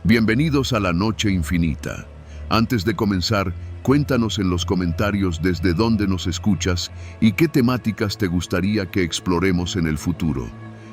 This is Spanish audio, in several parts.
Bienvenidos a la Noche Infinita. Antes de comenzar, cuéntanos en los comentarios desde dónde nos escuchas y qué temáticas te gustaría que exploremos en el futuro.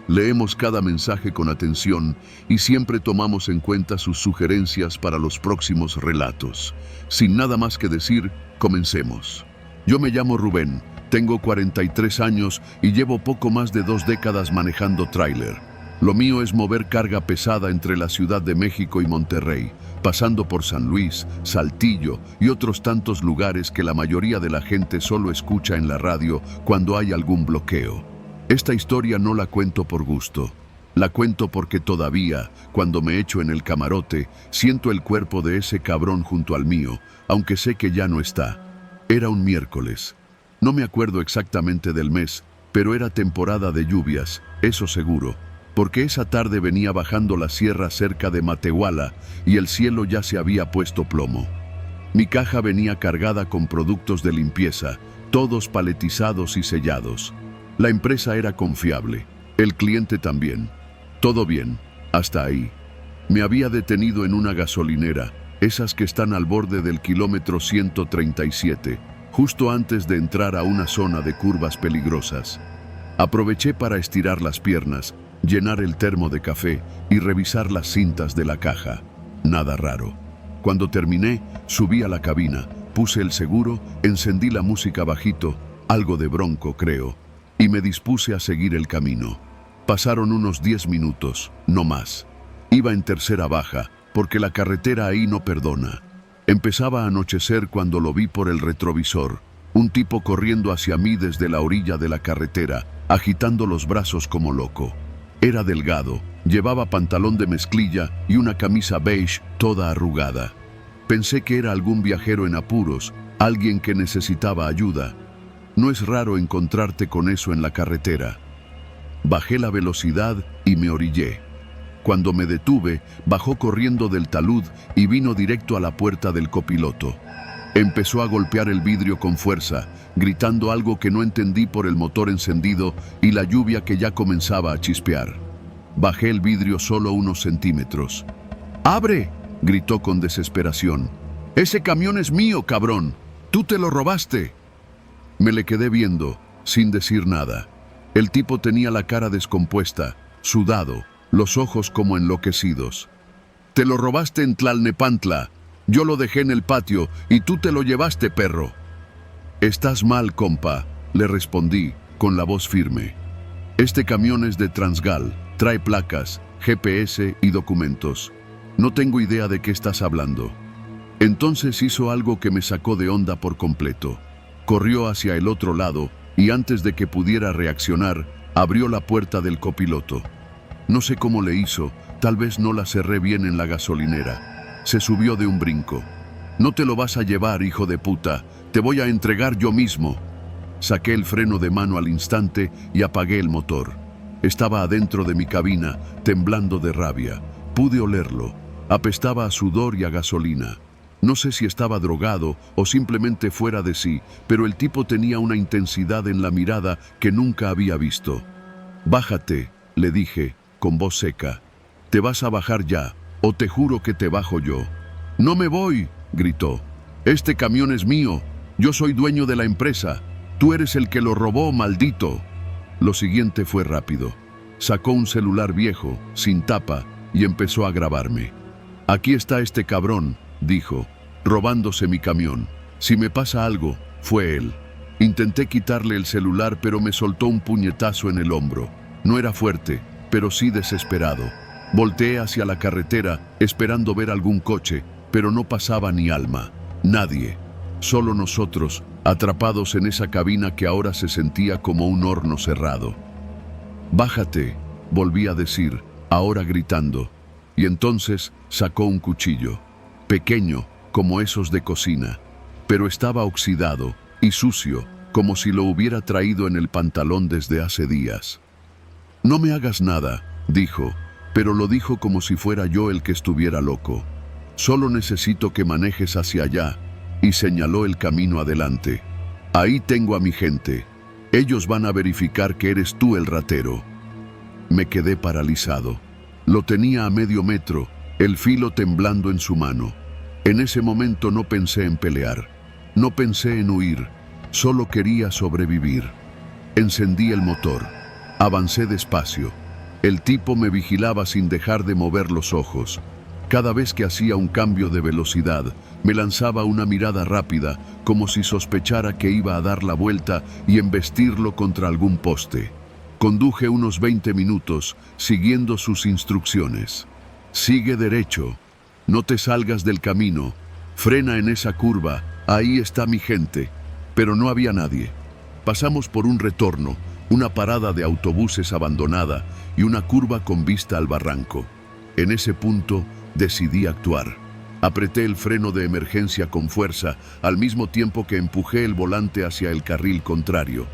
Leemos cada mensaje con atención y siempre tomamos en cuenta sus sugerencias para los próximos relatos. Sin nada más que decir, comencemos. Yo me llamo Rubén, tengo 43 años y llevo poco más de 2 décadas manejando tráiler. Lo mío es mover carga pesada entre la Ciudad de México y Monterrey, pasando por San Luis, Saltillo y otros tantos lugares que la mayoría de la gente solo escucha en la radio cuando hay algún bloqueo. Esta historia no la cuento por gusto. La cuento porque todavía, cuando me echo en el camarote, siento el cuerpo de ese cabrón junto al mío, aunque sé que ya no está. Era un miércoles. No me acuerdo exactamente del mes, pero era temporada de lluvias, eso seguro, porque esa tarde venía bajando la sierra cerca de Matehuala y el cielo ya se había puesto plomo. Mi caja venía cargada con productos de limpieza, todos paletizados y sellados. La empresa era confiable, el cliente también. Todo bien, hasta ahí. Me había detenido en una gasolinera, esas que están al borde del kilómetro 137, justo antes de entrar a una zona de curvas peligrosas. Aproveché para estirar las piernas, llenar el termo de café y revisar las cintas de la caja. Nada raro. Cuando terminé, subí a la cabina, puse el seguro, encendí la música bajito, algo de Bronco creo, y me dispuse a seguir el camino. Pasaron unos 10 minutos, no más. Iba en tercera baja, porque la carretera ahí no perdona. Empezaba a anochecer cuando lo vi por el retrovisor, un tipo corriendo hacia mí desde la orilla de la carretera, agitando los brazos como loco. Era delgado, llevaba pantalón de mezclilla y una camisa beige toda arrugada. Pensé que era algún viajero en apuros, alguien que necesitaba ayuda. No es raro encontrarte con eso en la carretera. Bajé la velocidad y me orillé. Cuando me detuve, bajó corriendo del talud y vino directo a la puerta del copiloto. Empezó a golpear el vidrio con fuerza, gritando algo que no entendí por el motor encendido y la lluvia que ya comenzaba a chispear. Bajé el vidrio solo unos centímetros. ¡Abre!, gritó con desesperación. ¡Ese camión es mío, cabrón! ¡Tú te lo robaste! Me le quedé viendo, sin decir nada. El tipo tenía la cara descompuesta, sudado, los ojos como enloquecidos. «Te lo robaste en Tlalnepantla. Yo lo dejé en el patio y tú te lo llevaste, perro». «Estás mal, compa», le respondí, con la voz firme. «Este camión es de Transgal, trae placas, GPS y documentos. No tengo idea de qué estás hablando». Entonces hizo algo que me sacó de onda por completo. Corrió hacia el otro lado y antes de que pudiera reaccionar, abrió la puerta del copiloto. No sé cómo le hizo, tal vez no la cerré bien en la gasolinera. Se subió de un brinco. «No te lo vas a llevar, hijo de puta, te voy a entregar yo mismo». Saqué el freno de mano al instante y apagué el motor. Estaba adentro de mi cabina, temblando de rabia. Pude olerlo. Apestaba a sudor y a gasolina. No sé si estaba drogado o simplemente fuera de sí, pero el tipo tenía una intensidad en la mirada que nunca había visto. «Bájate», le dije, con voz seca. «Te vas a bajar ya, o te juro que te bajo yo». «No me voy», gritó. «Este camión es mío. Yo soy dueño de la empresa. Tú eres el que lo robó, maldito». Lo siguiente fue rápido. Sacó un celular viejo, sin tapa, y empezó a grabarme. «Aquí está este cabrón», dijo, «robándose mi camión. Si me pasa algo, fue él». Intenté quitarle el celular, pero me soltó un puñetazo en el hombro. No era fuerte, pero sí desesperado. Volteé hacia la carretera, esperando ver algún coche, pero no pasaba ni alma. Nadie. Solo nosotros, atrapados en esa cabina que ahora se sentía como un horno cerrado. «Bájate», volví a decir, ahora gritando. Y entonces sacó un cuchillo. Pequeño, como esos de cocina, pero estaba oxidado y sucio, como si lo hubiera traído en el pantalón desde hace días. «No me hagas nada», dijo, pero lo dijo como si fuera yo el que estuviera loco. «Solo necesito que manejes hacia allá», y señaló el camino adelante. «Ahí tengo a mi gente. Ellos van a verificar que eres tú el ratero». Me quedé paralizado. Lo tenía a medio metro el filo temblando en su mano. En ese momento no pensé en pelear, no pensé en huir, solo quería sobrevivir. Encendí el motor, avancé despacio. El tipo me vigilaba sin dejar de mover los ojos. Cada vez que hacía un cambio de velocidad, me lanzaba una mirada rápida, como si sospechara que iba a dar la vuelta y embestirlo contra algún poste. Conduje unos 20 minutos, siguiendo sus instrucciones. Sigue derecho, no te salgas del camino, frena en esa curva, ahí está mi gente. Pero no había nadie. Pasamos por un retorno, una parada de autobuses abandonada y una curva con vista al barranco. En ese punto decidí actuar. Apreté el freno de emergencia con fuerza, al mismo tiempo que empujé el volante hacia el carril contrario.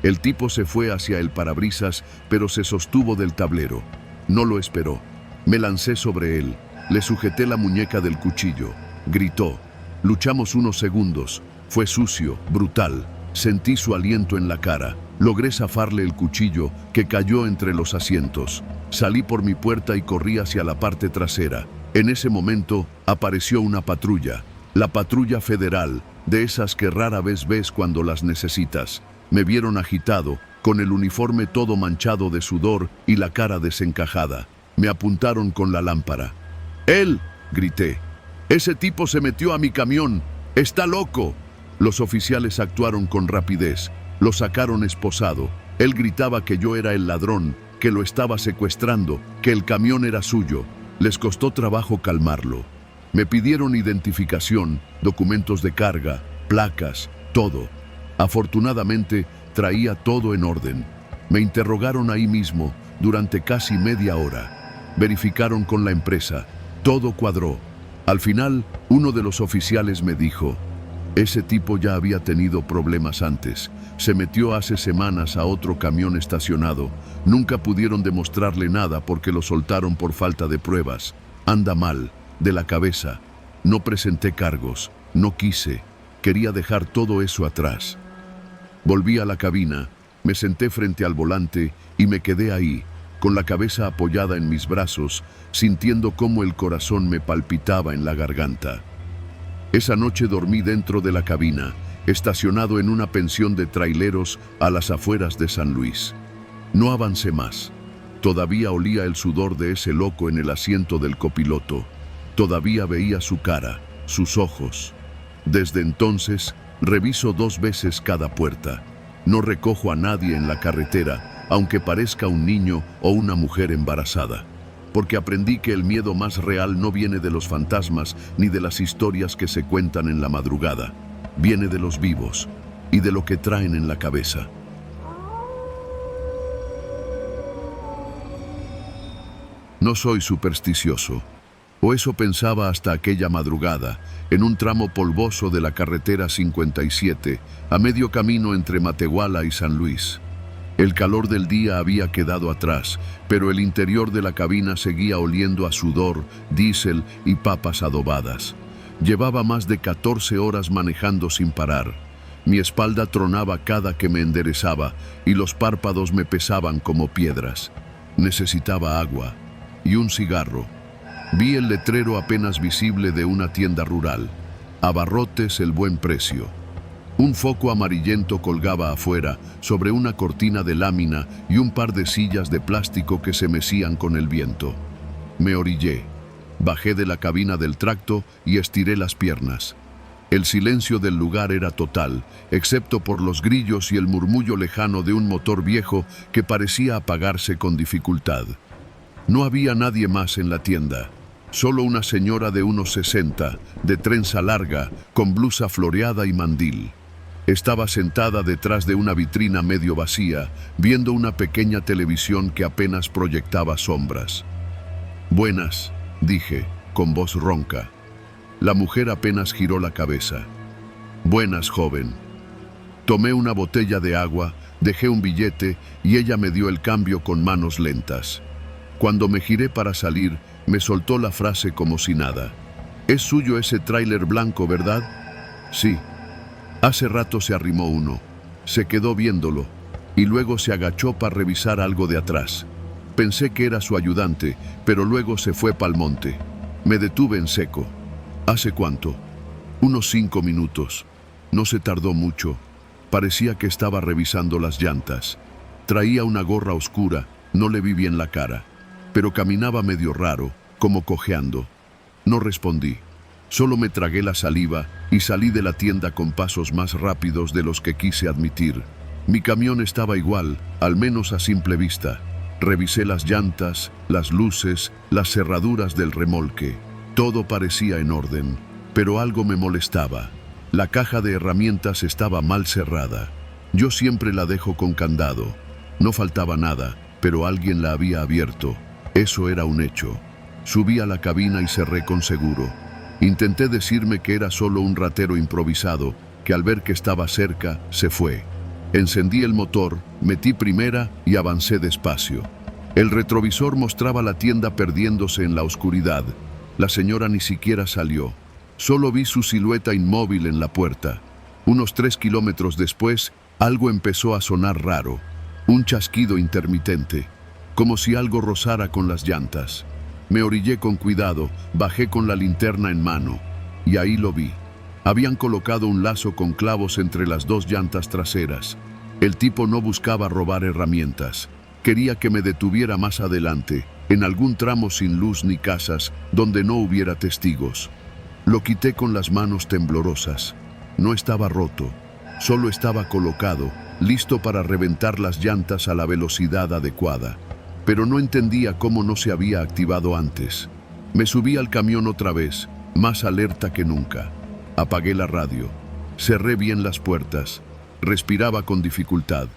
El tipo se fue hacia el parabrisas, pero se sostuvo del tablero. No lo esperó. Me lancé sobre él, le sujeté la muñeca del cuchillo. Gritó. Luchamos unos segundos. Fue sucio, brutal. Sentí su aliento en la cara. Logré zafarle el cuchillo, que cayó entre los asientos. Salí por mi puerta y corrí hacia la parte trasera. En ese momento apareció una patrulla. La patrulla federal, de esas que rara vez ves cuando las necesitas. Me vieron agitado, con el uniforme todo manchado de sudor y la cara desencajada. Me apuntaron con la lámpara. ¡Él!, grité. ¡Ese tipo se metió a mi camión! ¡Está loco! Los oficiales actuaron con rapidez. Lo sacaron esposado. Él gritaba que yo era el ladrón, que lo estaba secuestrando, que el camión era suyo. Les costó trabajo calmarlo. Me pidieron identificación, documentos de carga, placas, todo. Afortunadamente, traía todo en orden. Me interrogaron ahí mismo durante casi media hora. Verificaron con la empresa. Todo cuadró. Al final, uno de los oficiales me dijo: ese tipo ya había tenido problemas antes. Se metió hace semanas a otro camión estacionado. Nunca pudieron demostrarle nada porque lo soltaron por falta de pruebas. Anda mal, de la cabeza. No presenté cargos, no quise. Quería dejar todo eso atrás. Volví a la cabina, me senté frente al volante y me quedé ahí, con la cabeza apoyada en mis brazos, sintiendo cómo el corazón me palpitaba en la garganta. Esa noche dormí dentro de la cabina, estacionado en una pensión de traileros a las afueras de San Luis. No avancé más. Todavía olía el sudor de ese loco en el asiento del copiloto. Todavía veía su cara, sus ojos. Desde entonces, reviso 2 veces cada puerta. No recojo a nadie en la carretera, aunque parezca un niño o una mujer embarazada. Porque aprendí que el miedo más real no viene de los fantasmas ni de las historias que se cuentan en la madrugada. Viene de los vivos y de lo que traen en la cabeza. No soy supersticioso, o eso pensaba hasta aquella madrugada, en un tramo polvoso de la carretera 57, a medio camino entre Matehuala y San Luis. El calor del día había quedado atrás, pero el interior de la cabina seguía oliendo a sudor, diésel y papas adobadas. Llevaba más de 14 horas manejando sin parar. Mi espalda tronaba cada que me enderezaba y los párpados me pesaban como piedras. Necesitaba agua y un cigarro. Vi el letrero apenas visible de una tienda rural. Abarrotes el buen precio. Un foco amarillento colgaba afuera, sobre una cortina de lámina y un par de sillas de plástico que se mecían con el viento. Me orillé. Bajé de la cabina del tracto y estiré las piernas. El silencio del lugar era total, excepto por los grillos y el murmullo lejano de un motor viejo que parecía apagarse con dificultad. No había nadie más en la tienda. Solo una señora de unos 60, de trenza larga, con blusa floreada y mandil. Estaba sentada detrás de una vitrina medio vacía, viendo una pequeña televisión que apenas proyectaba sombras. «Buenas», dije, con voz ronca. La mujer apenas giró la cabeza. «Buenas, joven». Tomé una botella de agua, dejé un billete y ella me dio el cambio con manos lentas. Cuando me giré para salir, me soltó la frase como si nada. «Es suyo ese tráiler blanco, ¿verdad?» «Sí». Hace rato se arrimó uno. Se quedó viéndolo y luego se agachó para revisar algo de atrás. Pensé que era su ayudante, pero luego se fue pa'l monte. Me detuve en seco. ¿Hace cuánto? Unos 5 minutos. No se tardó mucho. Parecía que estaba revisando las llantas. Traía una gorra oscura, no le vi bien la cara, pero caminaba medio raro, como cojeando. No respondí. Solo me tragué la saliva y salí de la tienda con pasos más rápidos de los que quise admitir. Mi camión estaba igual, al menos a simple vista. Revisé las llantas, las luces, las cerraduras del remolque. Todo parecía en orden, pero algo me molestaba. La caja de herramientas estaba mal cerrada. Yo siempre la dejo con candado. No faltaba nada, pero alguien la había abierto. Eso era un hecho. Subí a la cabina y cerré con seguro. Intenté decirme que era solo un ratero improvisado, que al ver que estaba cerca, se fue. Encendí el motor, metí primera y avancé despacio. El retrovisor mostraba la tienda perdiéndose en la oscuridad. La señora ni siquiera salió. Solo vi su silueta inmóvil en la puerta. Unos 3 kilómetros después, algo empezó a sonar raro. Un chasquido intermitente, como si algo rozara con las llantas. Me orillé con cuidado, bajé con la linterna en mano, y ahí lo vi. Habían colocado un lazo con clavos entre las 2 llantas traseras. El tipo no buscaba robar herramientas. Quería que me detuviera más adelante, en algún tramo sin luz ni casas, donde no hubiera testigos. Lo quité con las manos temblorosas. No estaba roto, solo estaba colocado, listo para reventar las llantas a la velocidad adecuada. Pero no entendía cómo no se había activado antes. Me subí al camión otra vez, más alerta que nunca. Apagué la radio. Cerré bien las puertas. Respiraba con dificultad.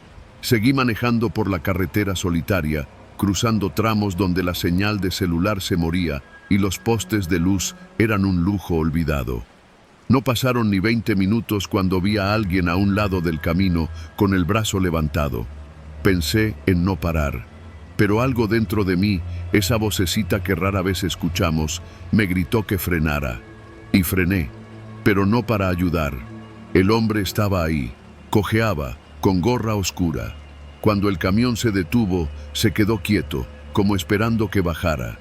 Seguí manejando por la carretera solitaria, cruzando tramos donde la señal de celular se moría y los postes de luz eran un lujo olvidado. No pasaron ni 20 minutos cuando vi a alguien a un lado del camino con el brazo levantado. Pensé en no parar, pero algo dentro de mí, esa vocecita que rara vez escuchamos, me gritó que frenara. Y frené, pero no para ayudar. El hombre estaba ahí, cojeaba, con gorra oscura. Cuando el camión se detuvo, se quedó quieto, como esperando que bajara.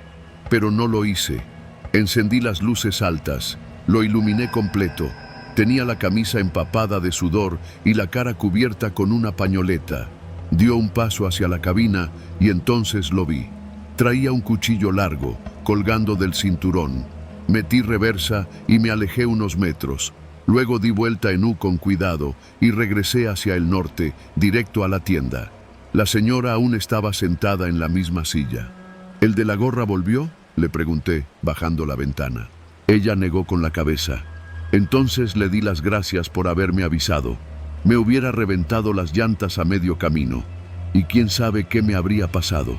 Pero no lo hice. Encendí las luces altas. Lo iluminé completo. Tenía la camisa empapada de sudor y la cara cubierta con una pañoleta. Dio un paso hacia la cabina y entonces lo vi. Traía un cuchillo largo, colgando del cinturón. Metí reversa y me alejé unos metros. Luego di vuelta en U con cuidado y regresé hacia el norte, directo a la tienda. La señora aún estaba sentada en la misma silla. ¿El de la gorra volvió?, le pregunté, bajando la ventana. Ella negó con la cabeza. Entonces le di las gracias por haberme avisado. Me hubiera reventado las llantas a medio camino. Y quién sabe qué me habría pasado.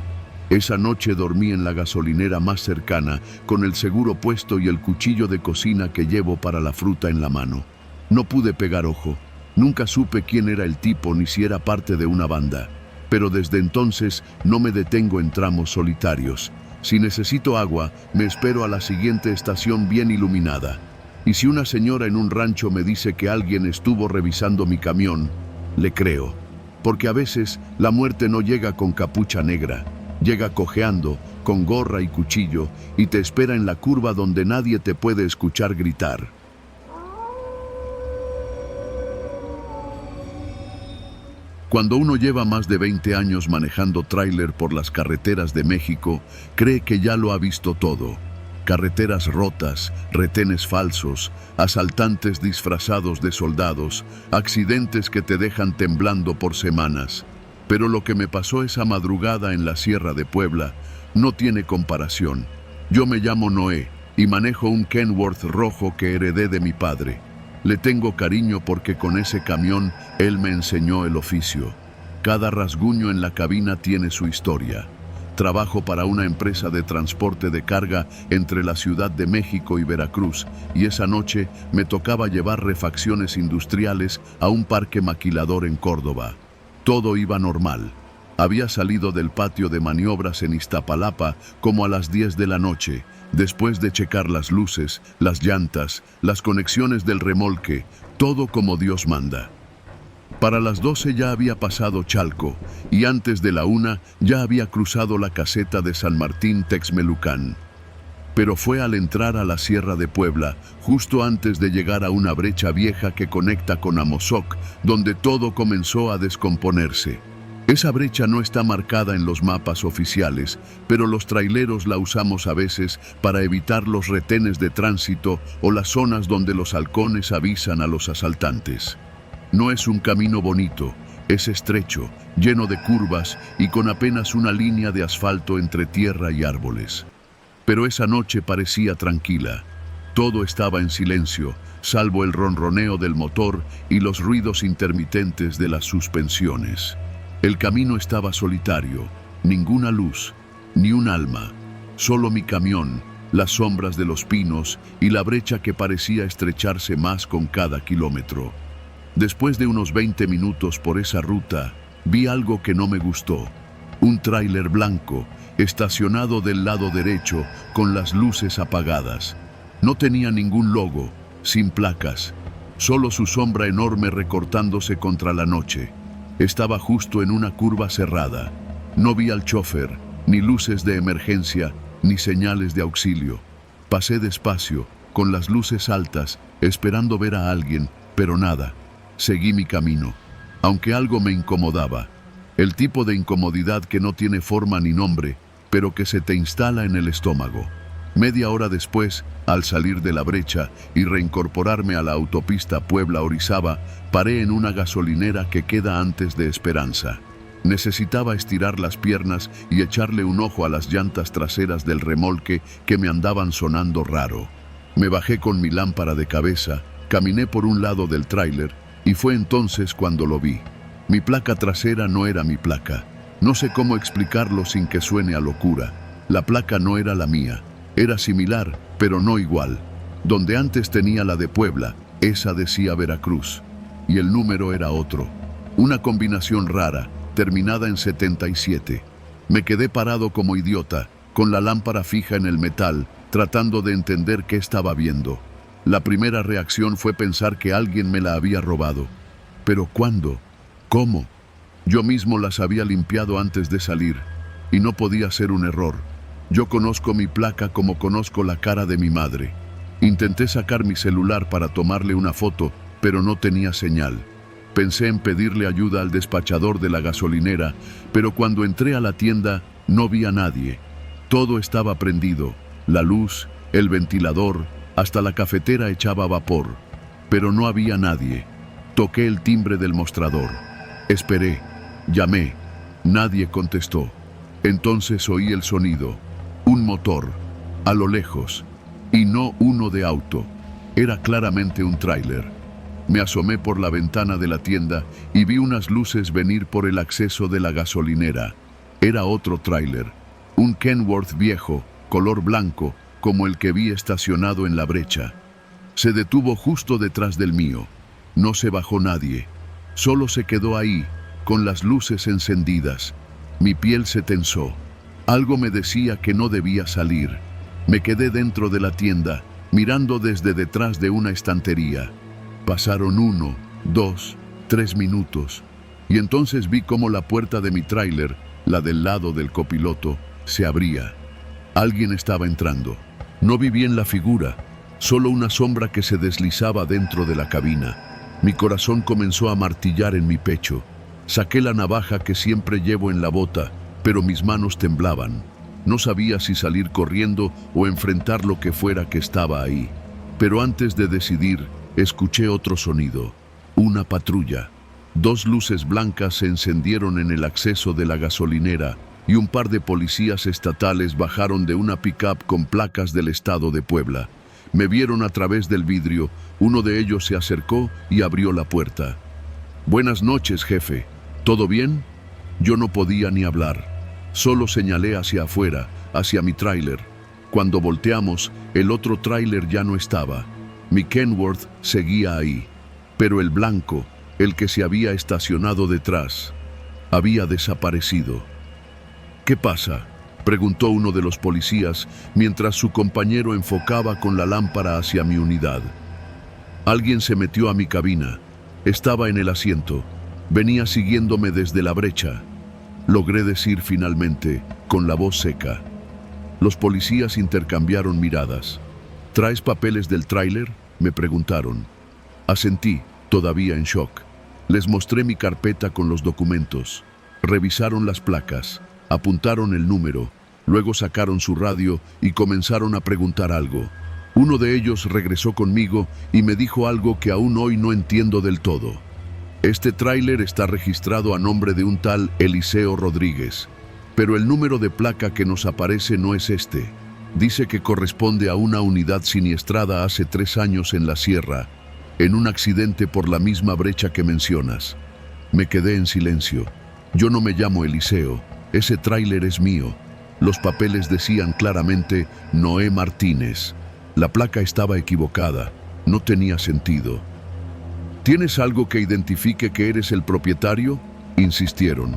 Esa noche dormí en la gasolinera más cercana, con el seguro puesto y el cuchillo de cocina que llevo para la fruta en la mano. No pude pegar ojo. Nunca supe quién era el tipo ni si era parte de una banda. Pero desde entonces no me detengo en tramos solitarios. Si necesito agua, me espero a la siguiente estación bien iluminada. Y si una señora en un rancho me dice que alguien estuvo revisando mi camión, le creo. Porque a veces la muerte no llega con capucha negra. Llega cojeando, con gorra y cuchillo, y te espera en la curva donde nadie te puede escuchar gritar. Cuando uno lleva más de 20 años manejando tráiler por las carreteras de México, cree que ya lo ha visto todo. Carreteras rotas, retenes falsos, asaltantes disfrazados de soldados, accidentes que te dejan temblando por semanas. Pero lo que me pasó esa madrugada en la Sierra de Puebla no tiene comparación. Yo me llamo Noé y manejo un Kenworth rojo que heredé de mi padre. Le tengo cariño porque con ese camión él me enseñó el oficio. Cada rasguño en la cabina tiene su historia. Trabajo para una empresa de transporte de carga entre la Ciudad de México y Veracruz, y esa noche me tocaba llevar refacciones industriales a un parque maquilador en Córdoba. Todo iba normal. Había salido del patio de maniobras en Iztapalapa como a las 10 de la noche, después de checar las luces, las llantas, las conexiones del remolque, todo como Dios manda. Para las 12 ya había pasado Chalco, y antes de la 1 ya había cruzado la caseta de San Martín Texmelucán. pero fue al entrar a la Sierra de Puebla, justo antes de llegar a una brecha vieja que conecta con Amozoc, donde todo comenzó a descomponerse. Esa brecha no está marcada en los mapas oficiales, pero los traileros la usamos a veces para evitar los retenes de tránsito o las zonas donde los halcones avisan a los asaltantes. No es un camino bonito, es estrecho, lleno de curvas y con apenas una línea de asfalto entre tierra y árboles. Pero esa noche parecía tranquila. Todo estaba en silencio, salvo el ronroneo del motor y los ruidos intermitentes de las suspensiones. El camino estaba solitario, ninguna luz, ni un alma, solo mi camión, las sombras de los pinos y la brecha que parecía estrecharse más con cada kilómetro. Después de unos 20 minutos por esa ruta, vi algo que no me gustó. Un tráiler blanco, estacionado del lado derecho, con las luces apagadas. No tenía ningún logo, sin placas, solo su sombra enorme recortándose contra la noche. Estaba justo en una curva cerrada. No vi al chofer, ni luces de emergencia, ni señales de auxilio. Pasé despacio, con las luces altas, esperando ver a alguien, pero nada. Seguí mi camino, aunque algo me incomodaba. El tipo de incomodidad que no tiene forma ni nombre, pero que se te instala en el estómago. Media hora después, al salir de la brecha y reincorporarme a la autopista Puebla-Orizaba, paré en una gasolinera que queda antes de Esperanza. Necesitaba estirar las piernas y echarle un ojo a las llantas traseras del remolque que me andaban sonando raro. Me bajé con mi lámpara de cabeza, caminé por un lado del tráiler y fue entonces cuando lo vi. Mi placa trasera no era mi placa. No sé cómo explicarlo sin que suene a locura. La placa no era la mía. Era similar, pero no igual. Donde antes tenía la de Puebla, esa decía Veracruz. Y el número era otro. Una combinación rara, terminada en 77. Me quedé parado como idiota, con la lámpara fija en el metal, tratando de entender qué estaba viendo. La primera reacción fue pensar que alguien me la había robado. ¿Pero cuándo? ¿Cómo? Yo mismo las había limpiado antes de salir, y no podía ser un error. Yo conozco mi placa como conozco la cara de mi madre. Intenté sacar mi celular para tomarle una foto, pero no tenía señal. Pensé en pedirle ayuda al despachador de la gasolinera, pero cuando entré a la tienda no vi a nadie. Todo estaba prendido, la luz, el ventilador, hasta la cafetera echaba vapor, pero no había nadie. Toqué el timbre del mostrador. Esperé, llamé, nadie contestó. Entonces oí el sonido. Un motor, a lo lejos, y no uno de auto. Era claramente un tráiler. Me asomé por la ventana de la tienda y vi unas luces venir por el acceso de la gasolinera. Era otro tráiler, un Kenworth viejo, color blanco, como el que vi estacionado en la brecha. Se detuvo justo detrás del mío. No se bajó nadie. Solo se quedó ahí, con las luces encendidas. Mi piel se tensó. Algo me decía que no debía salir. Me quedé dentro de la tienda, mirando desde detrás de una estantería. Pasaron 1, 2, 3 minutos, y entonces vi cómo la puerta de mi tráiler, la del lado del copiloto, se abría. Alguien estaba entrando. No vi bien la figura, solo una sombra que se deslizaba dentro de la cabina. Mi corazón comenzó a martillar en mi pecho. Saqué la navaja que siempre llevo en la bota, pero mis manos temblaban. No sabía si salir corriendo o enfrentar lo que fuera que estaba ahí. Pero antes de decidir, escuché otro sonido. Una patrulla. 2 luces blancas se encendieron en el acceso de la gasolinera y un par de policías estatales bajaron de una pick-up con placas del estado de Puebla. Me vieron a través del vidrio. Uno de ellos se acercó y abrió la puerta. «Buenas noches, jefe. ¿Todo bien?» Yo no podía ni hablar. Solo señalé hacia afuera, hacia mi tráiler. Cuando volteamos, el otro tráiler ya no estaba. Mi Kenworth seguía ahí. Pero el blanco, el que se había estacionado detrás, había desaparecido. «¿Qué pasa?», preguntó uno de los policías mientras su compañero enfocaba con la lámpara hacia mi unidad. «Alguien se metió a mi cabina. Estaba en el asiento. Venía siguiéndome desde la brecha», logré decir finalmente, con la voz seca. Los policías intercambiaron miradas. ¿Traes papeles del tráiler?, me preguntaron. Asentí, todavía en shock. Les mostré mi carpeta con los documentos. Revisaron las placas, apuntaron el número, luego sacaron su radio y comenzaron a preguntar algo. Uno de ellos regresó conmigo y me dijo algo que aún hoy no entiendo del todo. Este tráiler está registrado a nombre de un tal Eliseo Rodríguez, pero el número de placa que nos aparece no es este. Dice que corresponde a una unidad siniestrada hace 3 años en la sierra, en un accidente por la misma brecha que mencionas. Me quedé en silencio. Yo no me llamo Eliseo, ese tráiler es mío. Los papeles decían claramente Noé Martínez. La placa estaba equivocada, no tenía sentido. ¿Tienes algo que identifique que eres el propietario?, insistieron.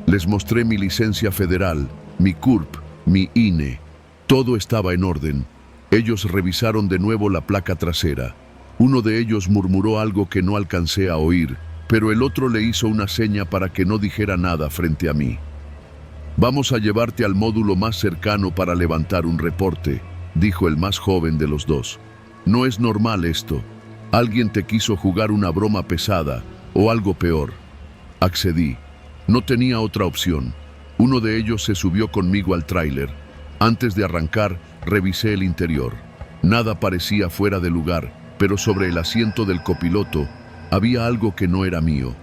Les mostré mi licencia federal, mi CURP, mi INE. Todo estaba en orden. Ellos revisaron de nuevo la placa trasera. Uno de ellos murmuró algo que no alcancé a oír, pero el otro le hizo una seña para que no dijera nada frente a mí. Vamos a llevarte al módulo más cercano para levantar un reporte, dijo el más joven de los dos. No es normal esto. Alguien te quiso jugar una broma pesada o algo peor. Accedí. No tenía otra opción. Uno de ellos se subió conmigo al tráiler. Antes de arrancar, revisé el interior. Nada parecía fuera de lugar, pero sobre el asiento del copiloto había algo que no era mío.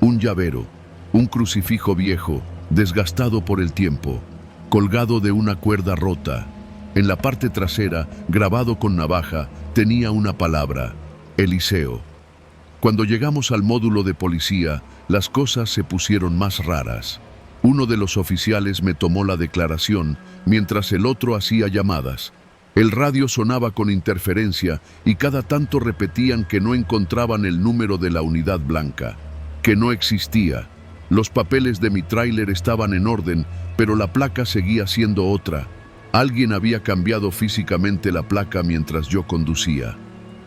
Un llavero, un crucifijo viejo, desgastado por el tiempo, colgado de una cuerda rota. En la parte trasera, grabado con navaja, tenía una palabra: Eliseo. Cuando llegamos al módulo de policía, las cosas se pusieron más raras. Uno de los oficiales me tomó la declaración, mientras el otro hacía llamadas. El radio sonaba con interferencia y cada tanto repetían que no encontraban el número de la unidad blanca, que no existía. Los papeles de mi tráiler estaban en orden, pero la placa seguía siendo otra. Alguien había cambiado físicamente la placa mientras yo conducía.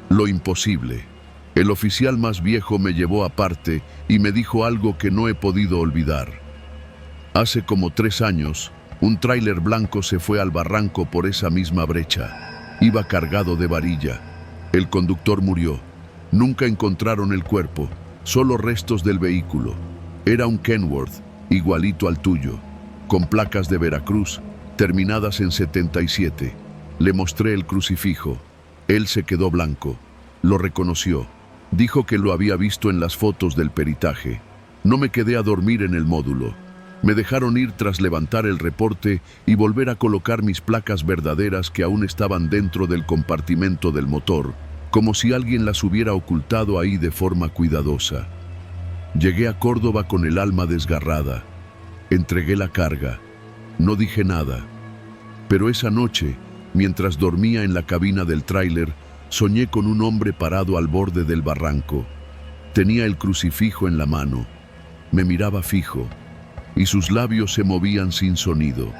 Lo imposible. El oficial más viejo me llevó aparte y me dijo algo que no he podido olvidar. Hace como 3 años, un tráiler blanco se fue al barranco por esa misma brecha. Iba cargado de varilla. El conductor murió. Nunca encontraron el cuerpo, solo restos del vehículo. Era un Kenworth, igualito al tuyo, con placas de Veracruz, terminadas en 77. Le mostré el crucifijo. Él se quedó blanco. Lo reconoció. Dijo que lo había visto en las fotos del peritaje. No me quedé a dormir en el módulo. Me dejaron ir tras levantar el reporte y volver a colocar mis placas verdaderas que aún estaban dentro del compartimento del motor, como si alguien las hubiera ocultado ahí de forma cuidadosa. Llegué a Córdoba con el alma desgarrada. Entregué la carga. No dije nada. Pero esa noche, mientras dormía en la cabina del tráiler, soñé con un hombre parado al borde del barranco. Tenía el crucifijo en la mano. Me miraba fijo, y sus labios se movían sin sonido.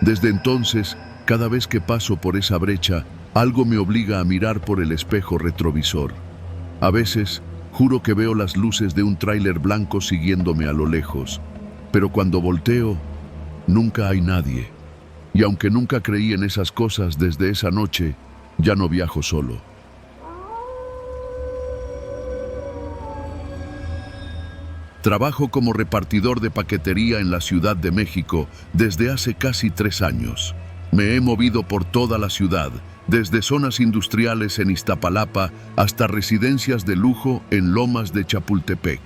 Desde entonces, cada vez que paso por esa brecha, algo me obliga a mirar por el espejo retrovisor. A veces, juro que veo las luces de un tráiler blanco siguiéndome a lo lejos, pero cuando volteo, nunca hay nadie. Y aunque nunca creí en esas cosas desde esa noche, ya no viajo solo. Trabajo como repartidor de paquetería en la Ciudad de México desde hace casi 3 años. Me he movido por toda la ciudad, desde zonas industriales en Iztapalapa hasta residencias de lujo en Lomas de Chapultepec.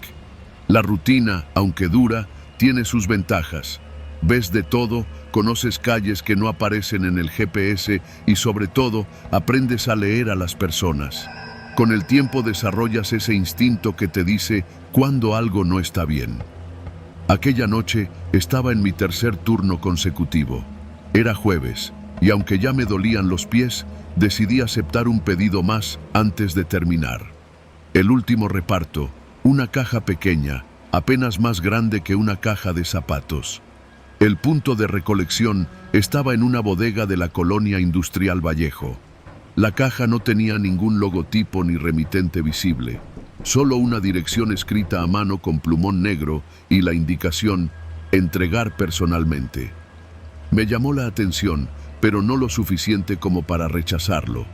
La rutina, aunque dura, tiene sus ventajas. Ves de todo, conoces calles que no aparecen en el GPS y sobre todo aprendes a leer a las personas. Con el tiempo desarrollas ese instinto que te dice cuando algo no está bien. Aquella noche estaba en mi 3er turno consecutivo. Era jueves, y aunque ya me dolían los pies, decidí aceptar un pedido más antes de terminar. El último reparto, una caja pequeña, apenas más grande que una caja de zapatos. El punto de recolección estaba en una bodega de la colonia industrial Vallejo. La caja no tenía ningún logotipo ni remitente visible, solo una dirección escrita a mano con plumón negro y la indicación «entregar personalmente». Me llamó la atención pero no lo suficiente como para rechazarlo.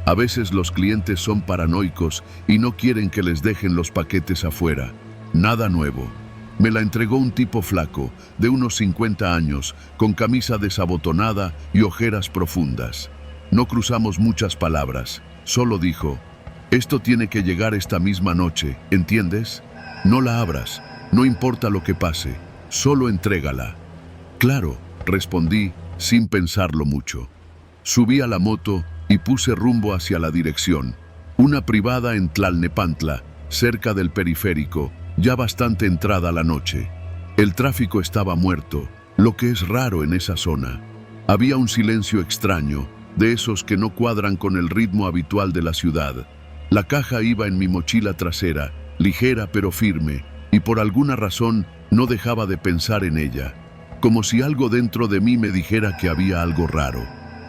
A veces los clientes son paranoicos y no quieren que les dejen los paquetes afuera. Nada nuevo. Me la entregó un tipo flaco, de unos 50 años, con camisa desabotonada y ojeras profundas. No cruzamos muchas palabras, solo dijo: «Esto tiene que llegar esta misma noche, ¿entiendes? No la abras, no importa lo que pase, solo entrégala». «Claro», respondí, sin pensarlo mucho. Subí a la moto y puse rumbo hacia la dirección, una privada en Tlalnepantla, cerca del periférico, ya bastante entrada la noche. El tráfico estaba muerto, lo que es raro en esa zona. Había un silencio extraño, de esos que no cuadran con el ritmo habitual de la ciudad. La caja iba en mi mochila trasera, ligera pero firme, y por alguna razón no dejaba de pensar en ella, como si algo dentro de mí me dijera que había algo raro,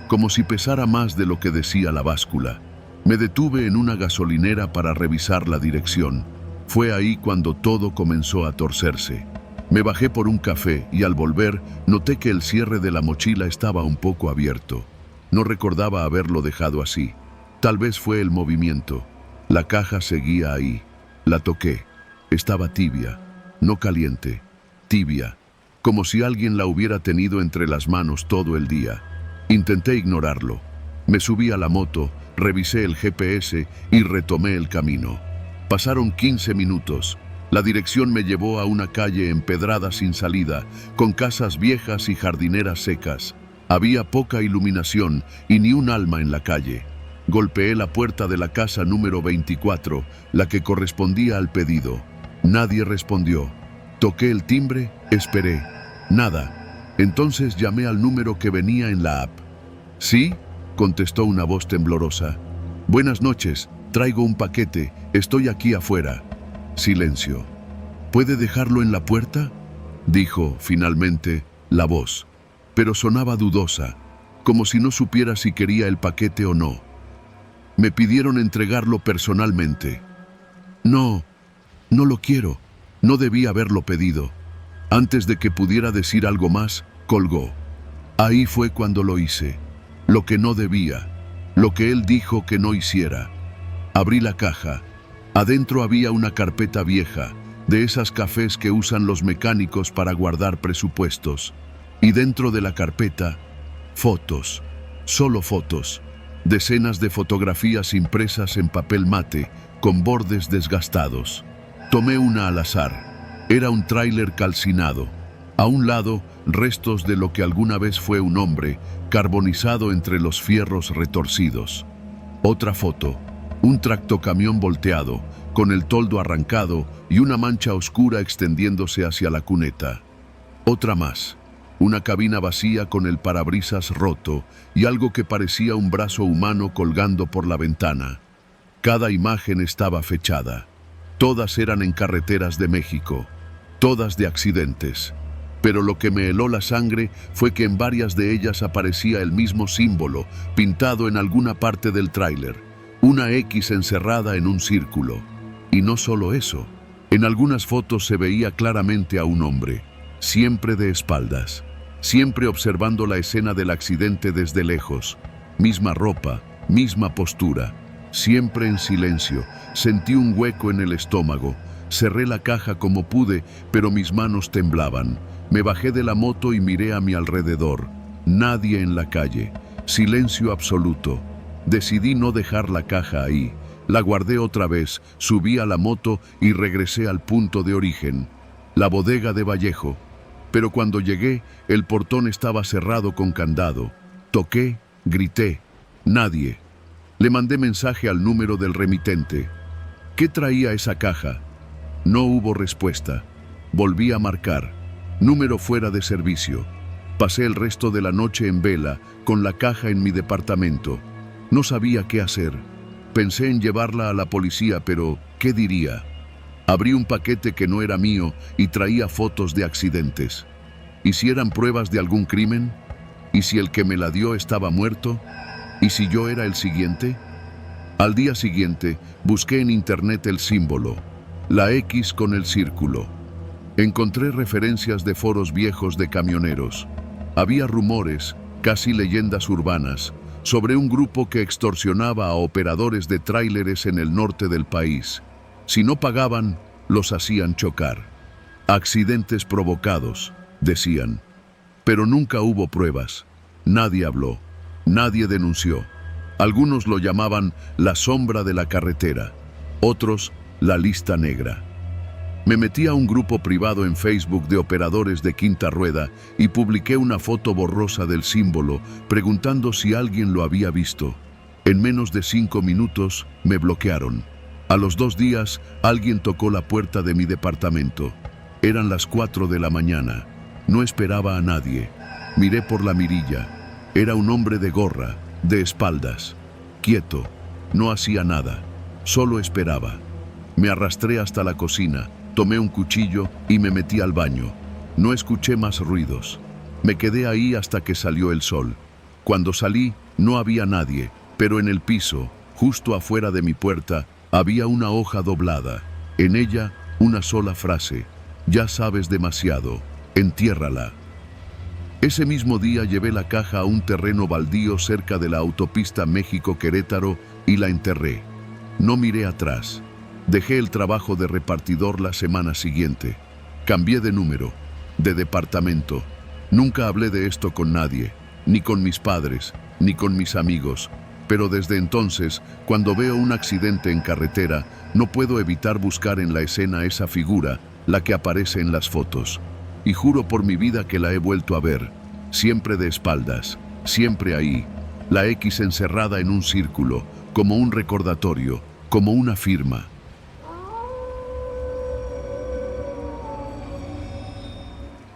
como si pesara más de lo que decía la báscula. Me detuve en una gasolinera para revisar la dirección. Fue ahí cuando todo comenzó a torcerse. Me bajé por un café y al volver noté que el cierre de la mochila estaba un poco abierto. No recordaba haberlo dejado así. Tal vez fue el movimiento. La caja seguía ahí. La toqué. Estaba tibia, no caliente, tibia, como si alguien la hubiera tenido entre las manos todo el día. Intenté ignorarlo. Me subí a la moto, revisé el GPS y retomé el camino. Pasaron 15 minutos. La dirección me llevó a una calle empedrada sin salida, con casas viejas y jardineras secas. Había poca iluminación y ni un alma en la calle. Golpeé la puerta de la casa número 24, la que correspondía al pedido. Nadie respondió. Toqué el timbre, esperé. Nada. Entonces llamé al número que venía en la app. «¿Sí?», contestó una voz temblorosa. «Buenas noches, traigo un paquete, estoy aquí afuera». Silencio. «¿Puede dejarlo en la puerta?», dijo, finalmente, la voz. Pero sonaba dudosa, como si no supiera si quería el paquete o no. Me pidieron entregarlo personalmente. «No, no lo quiero, no debí haberlo pedido». Antes de que pudiera decir algo más, colgó. Ahí fue cuando lo hice. Lo que no debía, lo que él dijo que no hiciera. Abrí la caja. Adentro había una carpeta vieja, de esas cafés que usan los mecánicos para guardar presupuestos. Y dentro de la carpeta, fotos, solo fotos, decenas de fotografías impresas en papel mate, con bordes desgastados. Tomé una al azar. Era un tráiler calcinado. A un lado, restos de lo que alguna vez fue un hombre, carbonizado entre los fierros retorcidos. Otra foto, un tractocamión volteado, con el toldo arrancado y una mancha oscura extendiéndose hacia la cuneta. Otra más, una cabina vacía con el parabrisas roto y algo que parecía un brazo humano colgando por la ventana. Cada imagen estaba fechada. Todas eran en carreteras de México, todas de accidentes. Pero lo que me heló la sangre fue que en varias de ellas aparecía el mismo símbolo, pintado en alguna parte del tráiler, una X encerrada en un círculo. Y no solo eso, en algunas fotos se veía claramente a un hombre, siempre de espaldas, siempre observando la escena del accidente desde lejos. Misma ropa, misma postura, siempre en silencio. Sentí un hueco en el estómago. Cerré la caja como pude, pero mis manos temblaban. Me bajé de la moto y miré a mi alrededor. Nadie en la calle. Silencio absoluto. Decidí no dejar la caja ahí. La guardé otra vez, subí a la moto y regresé al punto de origen, la bodega de Vallejo. Pero cuando llegué, el portón estaba cerrado con candado. Toqué, grité. Nadie. Le mandé mensaje al número del remitente. ¿Qué traía esa caja? No hubo respuesta. Volví a marcar. Número fuera de servicio. Pasé el resto de la noche en vela, con la caja en mi departamento. No sabía qué hacer. Pensé en llevarla a la policía, pero ¿qué diría? Abrí un paquete que no era mío y traía fotos de accidentes. ¿Y si eran pruebas de algún crimen? ¿Y si el que me la dio estaba muerto? ¿Y si yo era el siguiente? Al día siguiente, busqué en internet el símbolo, la X con el círculo. Encontré referencias de foros viejos de camioneros. Había rumores, casi leyendas urbanas, sobre un grupo que extorsionaba a operadores de tráileres en el norte del país. Si no pagaban, los hacían chocar. Accidentes provocados, decían. Pero nunca hubo pruebas. Nadie habló. Nadie denunció. Algunos lo llamaban la sombra de la carretera, otros la lista negra. Me metí a un grupo privado en Facebook de operadores de quinta rueda y publiqué una foto borrosa del símbolo preguntando si alguien lo había visto. En menos de 5 minutos me bloquearon. A los 2 días alguien tocó la puerta de mi departamento. Eran las 4 de la mañana. No esperaba a nadie. Miré por la mirilla. Era un hombre de gorra, de espaldas, quieto. No hacía nada. Solo esperaba. Me arrastré hasta la cocina. Tomé un cuchillo y me metí al baño. No escuché más ruidos. Me quedé ahí hasta que salió el sol. Cuando salí, no había nadie, pero en el piso, justo afuera de mi puerta, había una hoja doblada. En ella, una sola frase: ya sabes demasiado, entiérrala. Ese mismo día llevé la caja a un terreno baldío cerca de la autopista México-Querétaro y la enterré. No miré atrás. Dejé el trabajo de repartidor la semana siguiente. Cambié de número, de departamento. Nunca hablé de esto con nadie, ni con mis padres, ni con mis amigos. Pero desde entonces, cuando veo un accidente en carretera, no puedo evitar buscar en la escena esa figura, la que aparece en las fotos. Y juro por mi vida que la he vuelto a ver, siempre de espaldas, siempre ahí. La X encerrada en un círculo, como un recordatorio, como una firma.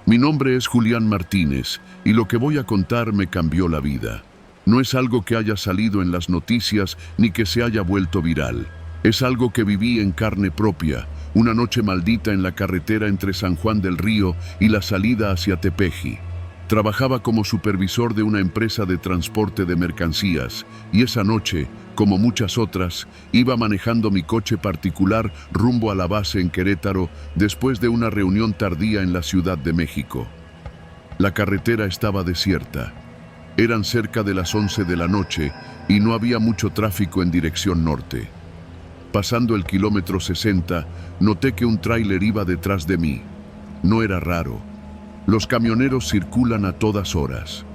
Mi nombre es Julián Martínez y lo que voy a contar me cambió la vida. No es algo que haya salido en las noticias ni que se haya vuelto viral. Es algo que viví en carne propia, una noche maldita en la carretera entre San Juan del Río y la salida hacia Tepeji. Trabajaba como supervisor de una empresa de transporte de mercancías y esa noche, como muchas otras, iba manejando mi coche particular rumbo a la base en Querétaro después de una reunión tardía en la Ciudad de México. La carretera estaba desierta. Eran cerca de las 11 de la noche y no había mucho tráfico en dirección norte. Pasando el kilómetro 60, noté que un tráiler iba detrás de mí. No era raro. Los camioneros circulan a todas horas.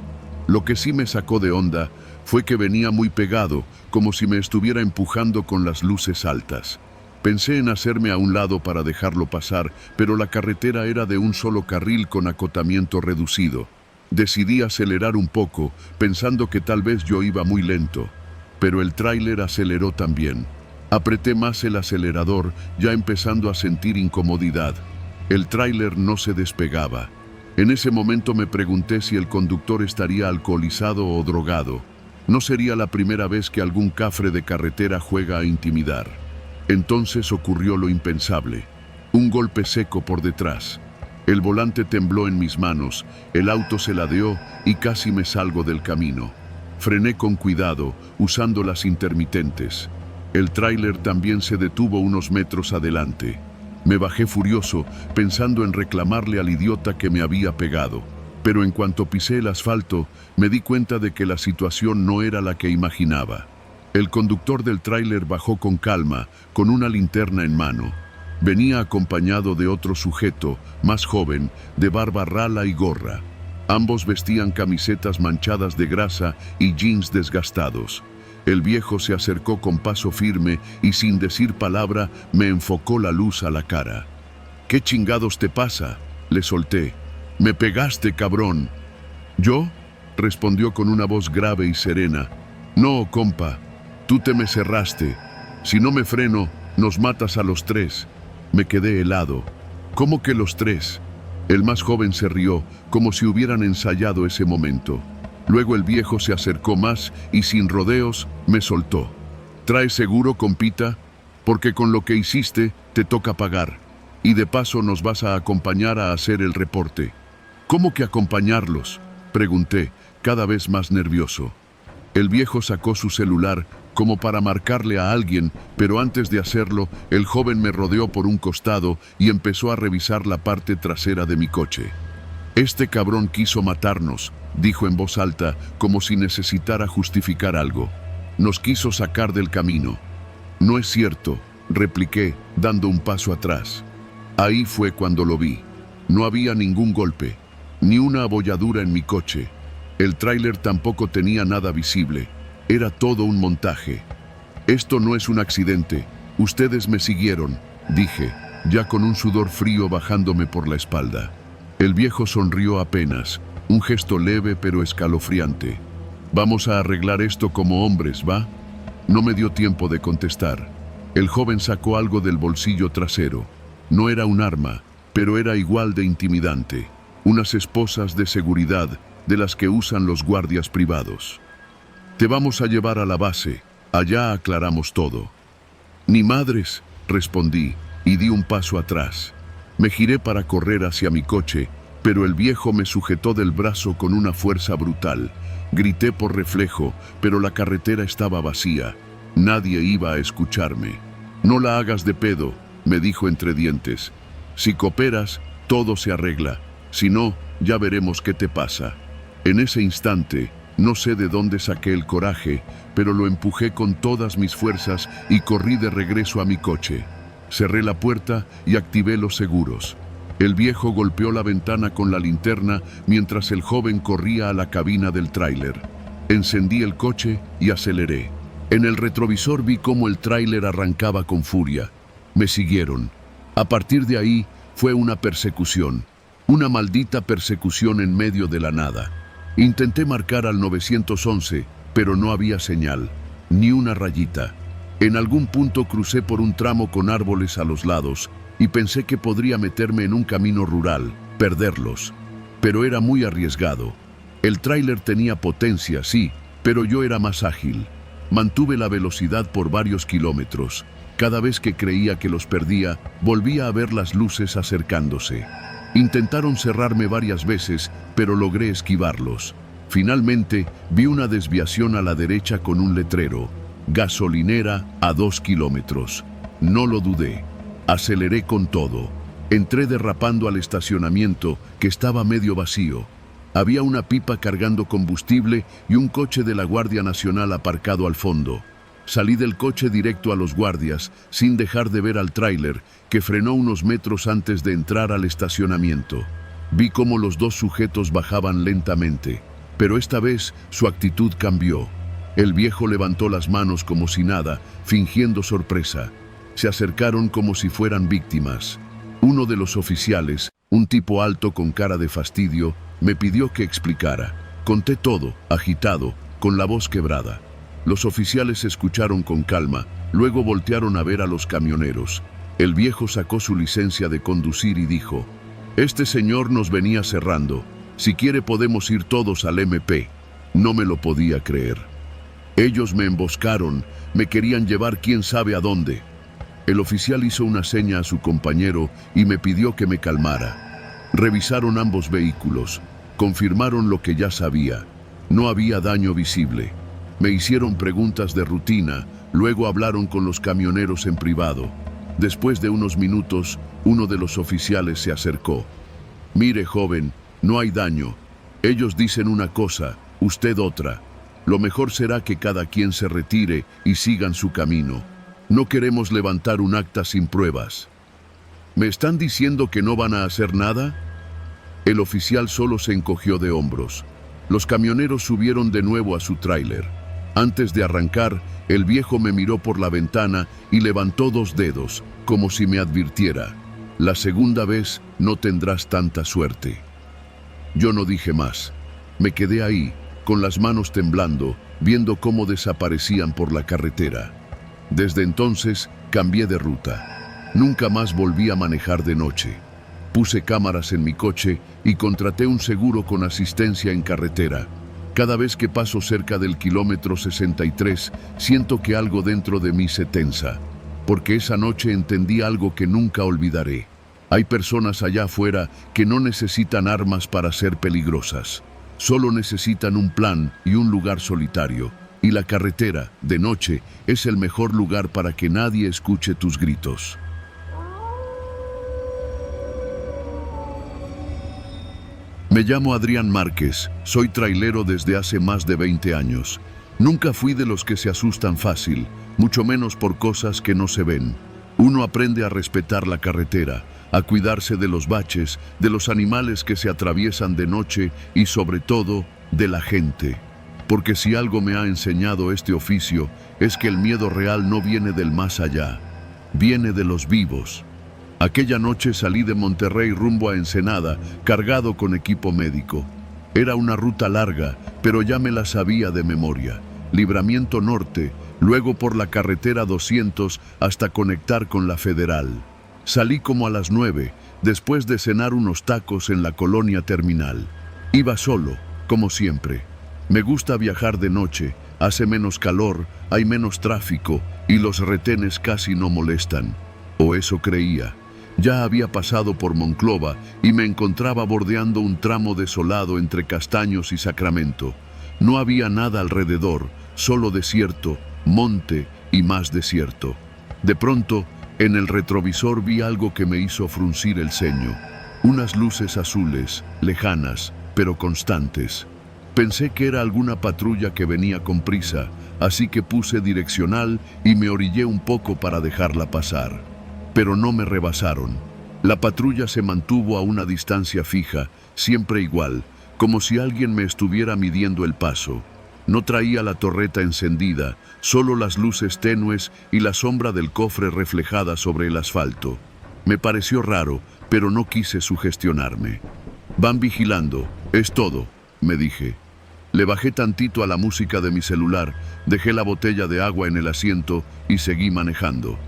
Lo que sí me sacó de onda fue que venía muy pegado, como si me estuviera empujando con las luces altas. Pensé en hacerme a un lado para dejarlo pasar, pero la carretera era de un solo carril con acotamiento reducido. Decidí acelerar un poco, pensando que tal vez yo iba muy lento, pero el tráiler aceleró también. Apreté más el acelerador, ya empezando a sentir incomodidad. El tráiler no se despegaba. En ese momento me pregunté si el conductor estaría alcoholizado o drogado. No sería la primera vez que algún cafre de carretera juega a intimidar. Entonces ocurrió lo impensable. Un golpe seco por detrás. El volante tembló en mis manos, el auto se ladeó y casi me salgo del camino. Frené con cuidado, usando las intermitentes. El tráiler también se detuvo unos metros adelante. Me bajé furioso, pensando en reclamarle al idiota que me había pegado. Pero en cuanto pisé el asfalto, me di cuenta de que la situación no era la que imaginaba. El conductor del tráiler bajó con calma, con una linterna en mano. Venía acompañado de otro sujeto, más joven, de barba rala y gorra. Ambos vestían camisetas manchadas de grasa y jeans desgastados. El viejo se acercó con paso firme y sin decir palabra me enfocó la luz a la cara. ¿Qué chingados te pasa?, le solté. «Me pegaste, cabrón». «¿Yo?», respondió con una voz grave y serena. «No, compa, tú te me cerraste. Si no me freno, nos matas a los 3». Me quedé helado. «¿Cómo que los 3?». El más joven se rió, como si hubieran ensayado ese momento. Luego el viejo se acercó más y sin rodeos me soltó. «¿Traes seguro, compita? Porque con lo que hiciste te toca pagar. Y de paso nos vas a acompañar a hacer el reporte». «¿Cómo que acompañarlos?», pregunté, cada vez más nervioso. El viejo sacó su celular como para marcarle a alguien, pero antes de hacerlo, el joven me rodeó por un costado y empezó a revisar la parte trasera de mi coche. Este cabrón quiso matarnos, dijo en voz alta, como si necesitara justificar algo. Nos quiso sacar del camino. No es cierto, repliqué, dando un paso atrás. Ahí fue cuando lo vi. No había ningún golpe, ni una abolladura en mi coche. El tráiler tampoco tenía nada visible. Era todo un montaje. Esto no es un accidente. Ustedes me siguieron, dije, ya con un sudor frío bajándome por la espalda. El viejo sonrió apenas, un gesto leve pero escalofriante. Vamos a arreglar esto como hombres, ¿va? No me dio tiempo de contestar. El joven sacó algo del bolsillo trasero. No era un arma, pero era igual de intimidante. Unas esposas de seguridad de las que usan los guardias privados. Te vamos a llevar a la base, allá aclaramos todo. Ni madres, respondí, y di un paso atrás. Me giré para correr hacia mi coche, pero el viejo me sujetó del brazo con una fuerza brutal. Grité por reflejo, pero la carretera estaba vacía. Nadie iba a escucharme. No la hagas de pedo, me dijo entre dientes. Si cooperas, todo se arregla. Si no, ya veremos qué te pasa. En ese instante, no sé de dónde saqué el coraje, pero lo empujé con todas mis fuerzas y corrí de regreso a mi coche. Cerré la puerta y activé los seguros. El viejo golpeó la ventana con la linterna mientras el joven corría a la cabina del tráiler. Encendí el coche y aceleré. En el retrovisor vi cómo el tráiler arrancaba con furia. Me siguieron. A partir de ahí fue una persecución. Una maldita persecución en medio de la nada. Intenté marcar al 911, pero no había señal, ni una rayita. En algún punto crucé por un tramo con árboles a los lados y pensé que podría meterme en un camino rural, perderlos. Pero era muy arriesgado. El tráiler tenía potencia, sí, pero yo era más ágil. Mantuve la velocidad por varios kilómetros. Cada vez que creía que los perdía, volvía a ver las luces acercándose. Intentaron cerrarme varias veces, pero logré esquivarlos. Finalmente, vi una desviación a la derecha con un letrero. Gasolinera a 2 kilómetros. No lo dudé. Aceleré con todo. Entré derrapando al estacionamiento, que estaba medio vacío. Había una pipa cargando combustible y un coche de la Guardia Nacional aparcado al fondo. Salí del coche directo a los guardias, sin dejar de ver al tráiler, que frenó unos metros antes de entrar al estacionamiento. Vi cómo los dos sujetos bajaban lentamente, pero esta vez su actitud cambió. El viejo levantó las manos como si nada, fingiendo sorpresa. Se acercaron como si fueran víctimas. Uno de los oficiales, un tipo alto con cara de fastidio, me pidió que explicara. Conté todo, agitado, con la voz quebrada. Los oficiales escucharon con calma, luego voltearon a ver a los camioneros. El viejo sacó su licencia de conducir y dijo: «Este señor nos venía cerrando. Si quiere podemos ir todos al MP». No me lo podía creer. Ellos me emboscaron, me querían llevar quién sabe a dónde. El oficial hizo una seña a su compañero y me pidió que me calmara. Revisaron ambos vehículos, confirmaron lo que ya sabía. No había daño visible. Me hicieron preguntas de rutina, luego hablaron con los camioneros en privado. Después de unos minutos, uno de los oficiales se acercó. «Mire, joven, no hay daño. Ellos dicen una cosa, usted otra. Lo mejor será que cada quien se retire y sigan su camino. No queremos levantar un acta sin pruebas». «¿Me están diciendo que no van a hacer nada?». El oficial solo se encogió de hombros. Los camioneros subieron de nuevo a su tráiler. Antes de arrancar, el viejo me miró por la ventana y levantó 2 dedos, como si me advirtiera: «La segunda vez no tendrás tanta suerte». Yo no dije más. Me quedé ahí, con las manos temblando, viendo cómo desaparecían por la carretera. Desde entonces, cambié de ruta. Nunca más volví a manejar de noche. Puse cámaras en mi coche y contraté un seguro con asistencia en carretera. Cada vez que paso cerca del kilómetro 63, siento que algo dentro de mí se tensa, porque esa noche entendí algo que nunca olvidaré. Hay personas allá afuera que no necesitan armas para ser peligrosas. Solo necesitan un plan y un lugar solitario. Y la carretera, de noche, es el mejor lugar para que nadie escuche tus gritos. Me llamo Adrián Márquez, soy trailero desde hace más de 20 años. Nunca fui de los que se asustan fácil, mucho menos por cosas que no se ven. Uno aprende a respetar la carretera, a cuidarse de los baches, de los animales que se atraviesan de noche y sobre todo, de la gente. Porque si algo me ha enseñado este oficio, es que el miedo real no viene del más allá, viene de los vivos. Aquella noche salí de Monterrey rumbo a Ensenada, cargado con equipo médico. Era una ruta larga, pero ya me la sabía de memoria. Libramiento Norte, luego por la carretera 200 hasta conectar con la Federal. Salí como a las 9, después de cenar unos tacos en la colonia Terminal. Iba solo, como siempre. Me gusta viajar de noche, hace menos calor, hay menos tráfico y los retenes casi no molestan. O eso creía. Ya había pasado por Monclova y me encontraba bordeando un tramo desolado entre Castaños y Sacramento. No había nada alrededor, solo desierto, monte y más desierto. De pronto, en el retrovisor vi algo que me hizo fruncir el ceño. Unas luces azules, lejanas, pero constantes. Pensé que era alguna patrulla que venía con prisa, así que puse direccional y me orillé un poco para dejarla pasar. Pero no me rebasaron. La patrulla se mantuvo a una distancia fija, siempre igual, como si alguien me estuviera midiendo el paso. No traía la torreta encendida, solo las luces tenues y la sombra del cofre reflejada sobre el asfalto. Me pareció raro, pero no quise sugestionarme. Van vigilando, es todo, me dije. Le bajé tantito a la música de mi celular, dejé la botella de agua en el asiento y seguí manejando.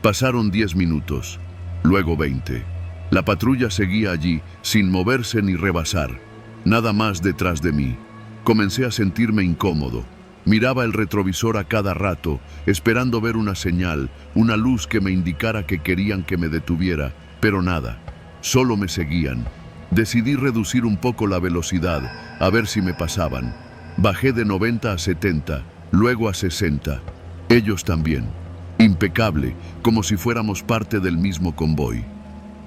Pasaron 10 minutos, luego 20. La patrulla seguía allí, sin moverse ni rebasar. Nada más detrás de mí. Comencé a sentirme incómodo. Miraba el retrovisor a cada rato, esperando ver una señal, una luz que me indicara que querían que me detuviera, pero nada. Solo me seguían. Decidí reducir un poco la velocidad, a ver si me pasaban. Bajé de 90 a 70, luego a 60. Ellos también. Impecable, como si fuéramos parte del mismo convoy.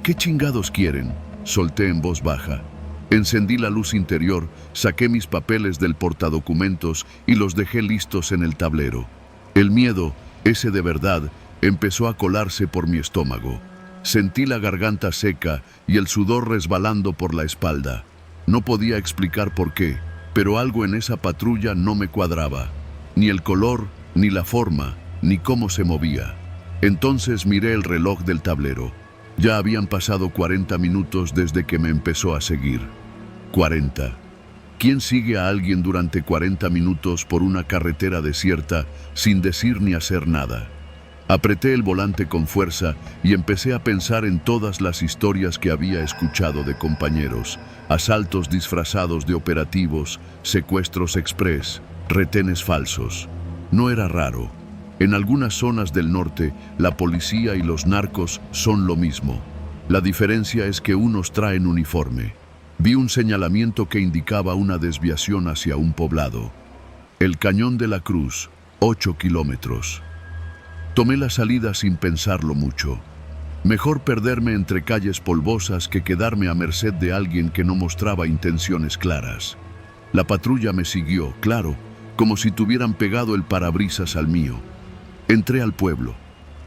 ¿Qué chingados quieren?, solté en voz baja. Encendí la luz interior, saqué mis papeles del portadocumentos y los dejé listos en el tablero. El miedo, ese de verdad, empezó a colarse por mi estómago. Sentí la garganta seca y el sudor resbalando por la espalda. No podía explicar por qué, pero algo en esa patrulla no me cuadraba. Ni el color, ni la forma, ni cómo se movía. Entonces miré el reloj del tablero. Ya habían pasado 40 minutos desde que me empezó a seguir. 40. ¿Quién sigue a alguien durante 40 minutos por una carretera desierta sin decir ni hacer nada? Apreté el volante con fuerza y empecé a pensar en todas las historias que había escuchado de compañeros. Asaltos disfrazados de operativos, secuestros express, retenes falsos. No era raro. En algunas zonas del norte, la policía y los narcos son lo mismo. La diferencia es que unos traen uniforme. Vi un señalamiento que indicaba una desviación hacia un poblado. El Cañón de la Cruz, 8 kilómetros. Tomé la salida sin pensarlo mucho. Mejor perderme entre calles polvosas que quedarme a merced de alguien que no mostraba intenciones claras. La patrulla me siguió, claro, como si tuvieran pegado el parabrisas al mío. Entré al pueblo.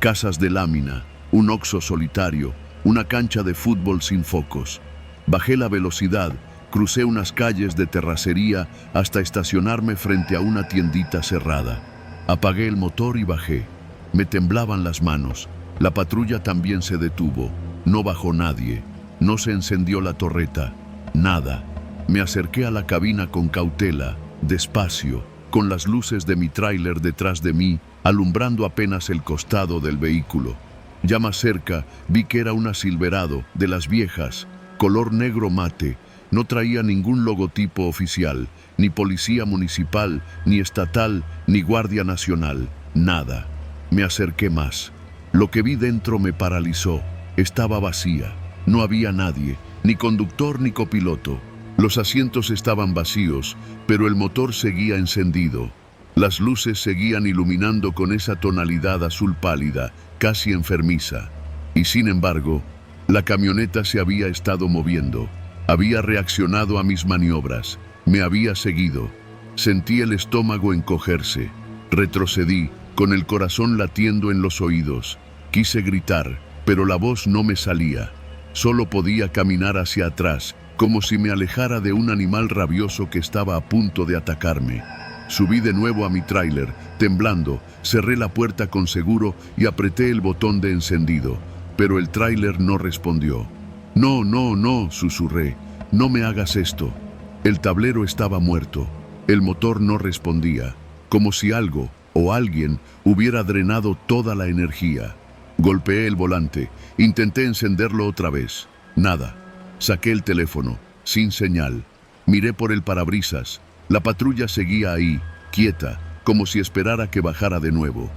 Casas de lámina, un Oxxo solitario, una cancha de fútbol sin focos. Bajé la velocidad, crucé unas calles de terracería hasta estacionarme frente a una tiendita cerrada. Apagué el motor y bajé. Me temblaban las manos. La patrulla también se detuvo. No bajó nadie. No se encendió la torreta. Nada. Me acerqué a la cabina con cautela, despacio, con las luces de mi tráiler detrás de mí, alumbrando apenas el costado del vehículo. Ya más cerca vi que era una Silverado, de las viejas, color negro mate. No traía ningún logotipo oficial, ni policía municipal, ni estatal, ni guardia nacional, nada. Me acerqué más. Lo que vi dentro me paralizó. Estaba vacía. No había nadie, ni conductor ni copiloto. Los asientos estaban vacíos, pero el motor seguía encendido. Las luces seguían iluminando con esa tonalidad azul pálida, casi enfermiza. Y sin embargo, la camioneta se había estado moviendo. Había reaccionado a mis maniobras. Me había seguido. Sentí el estómago encogerse. Retrocedí, con el corazón latiendo en los oídos. Quise gritar, pero la voz no me salía. Solo podía caminar hacia atrás, como si me alejara de un animal rabioso que estaba a punto de atacarme. Subí de nuevo a mi tráiler, temblando, cerré la puerta con seguro y apreté el botón de encendido, pero el tráiler no respondió. No, no, no, susurré, no me hagas esto. El tablero estaba muerto, el motor no respondía, como si algo o alguien hubiera drenado toda la energía. Golpeé el volante, intenté encenderlo otra vez, nada. Saqué el teléfono, sin señal. Miré por el parabrisas. La patrulla seguía ahí, quieta, como si esperara que bajara de nuevo.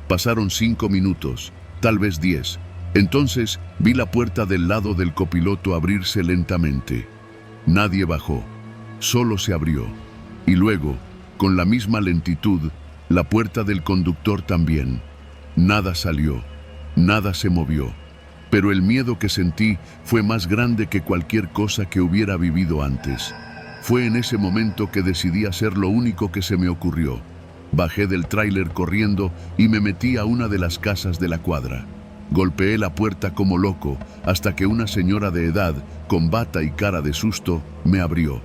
Pasaron 5 minutos, tal vez 10. Entonces vi la puerta del lado del copiloto abrirse lentamente. Nadie bajó, solo se abrió. Y luego, con la misma lentitud, la puerta del conductor también. Nada salió, nada se movió. Pero el miedo que sentí fue más grande que cualquier cosa que hubiera vivido antes. Fue en ese momento que decidí hacer lo único que se me ocurrió. Bajé del tráiler corriendo y me metí a una de las casas de la cuadra. Golpeé la puerta como loco hasta que una señora de edad, con bata y cara de susto, me abrió.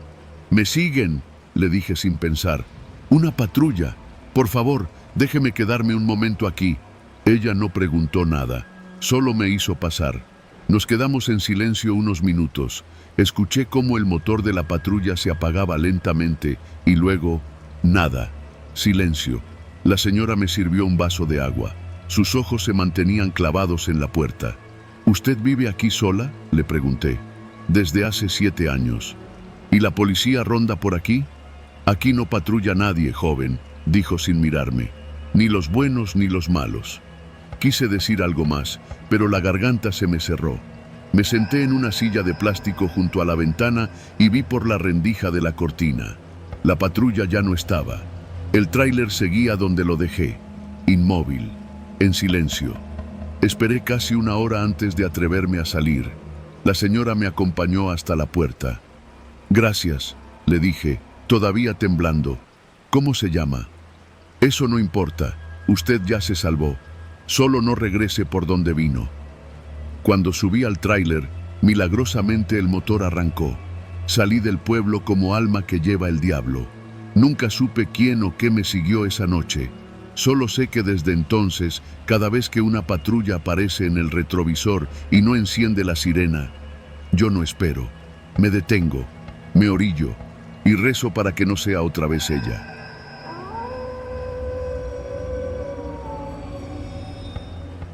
«¡Me siguen!», le dije sin pensar. «¡Una patrulla! Por favor, déjeme quedarme un momento aquí». Ella no preguntó nada. Solo me hizo pasar. Nos quedamos en silencio unos minutos. Escuché cómo el motor de la patrulla se apagaba lentamente y luego, nada. Silencio. La señora me sirvió un vaso de agua. Sus ojos se mantenían clavados en la puerta. «¿Usted vive aquí sola?», le pregunté. «Desde hace 7 años». «¿Y la policía ronda por aquí?». «Aquí no patrulla nadie, joven», dijo sin mirarme. «Ni los buenos ni los malos». Quise decir algo más, pero la garganta se me cerró. Me senté en una silla de plástico junto a la ventana y vi por la rendija de la cortina. La patrulla ya no estaba. El tráiler seguía donde lo dejé, inmóvil, en silencio. Esperé casi 1 hora antes de atreverme a salir. La señora me acompañó hasta la puerta. «Gracias», le dije, todavía temblando. «¿Cómo se llama?». «Eso no importa, usted ya se salvó. Solo no regrese por donde vino». Cuando subí al tráiler, milagrosamente el motor arrancó. Salí del pueblo como alma que lleva el diablo. Nunca supe quién o qué me siguió esa noche. Solo sé que desde entonces, cada vez que una patrulla aparece en el retrovisor y no enciende la sirena, yo no espero. Me detengo, me orillo y rezo para que no sea otra vez ella.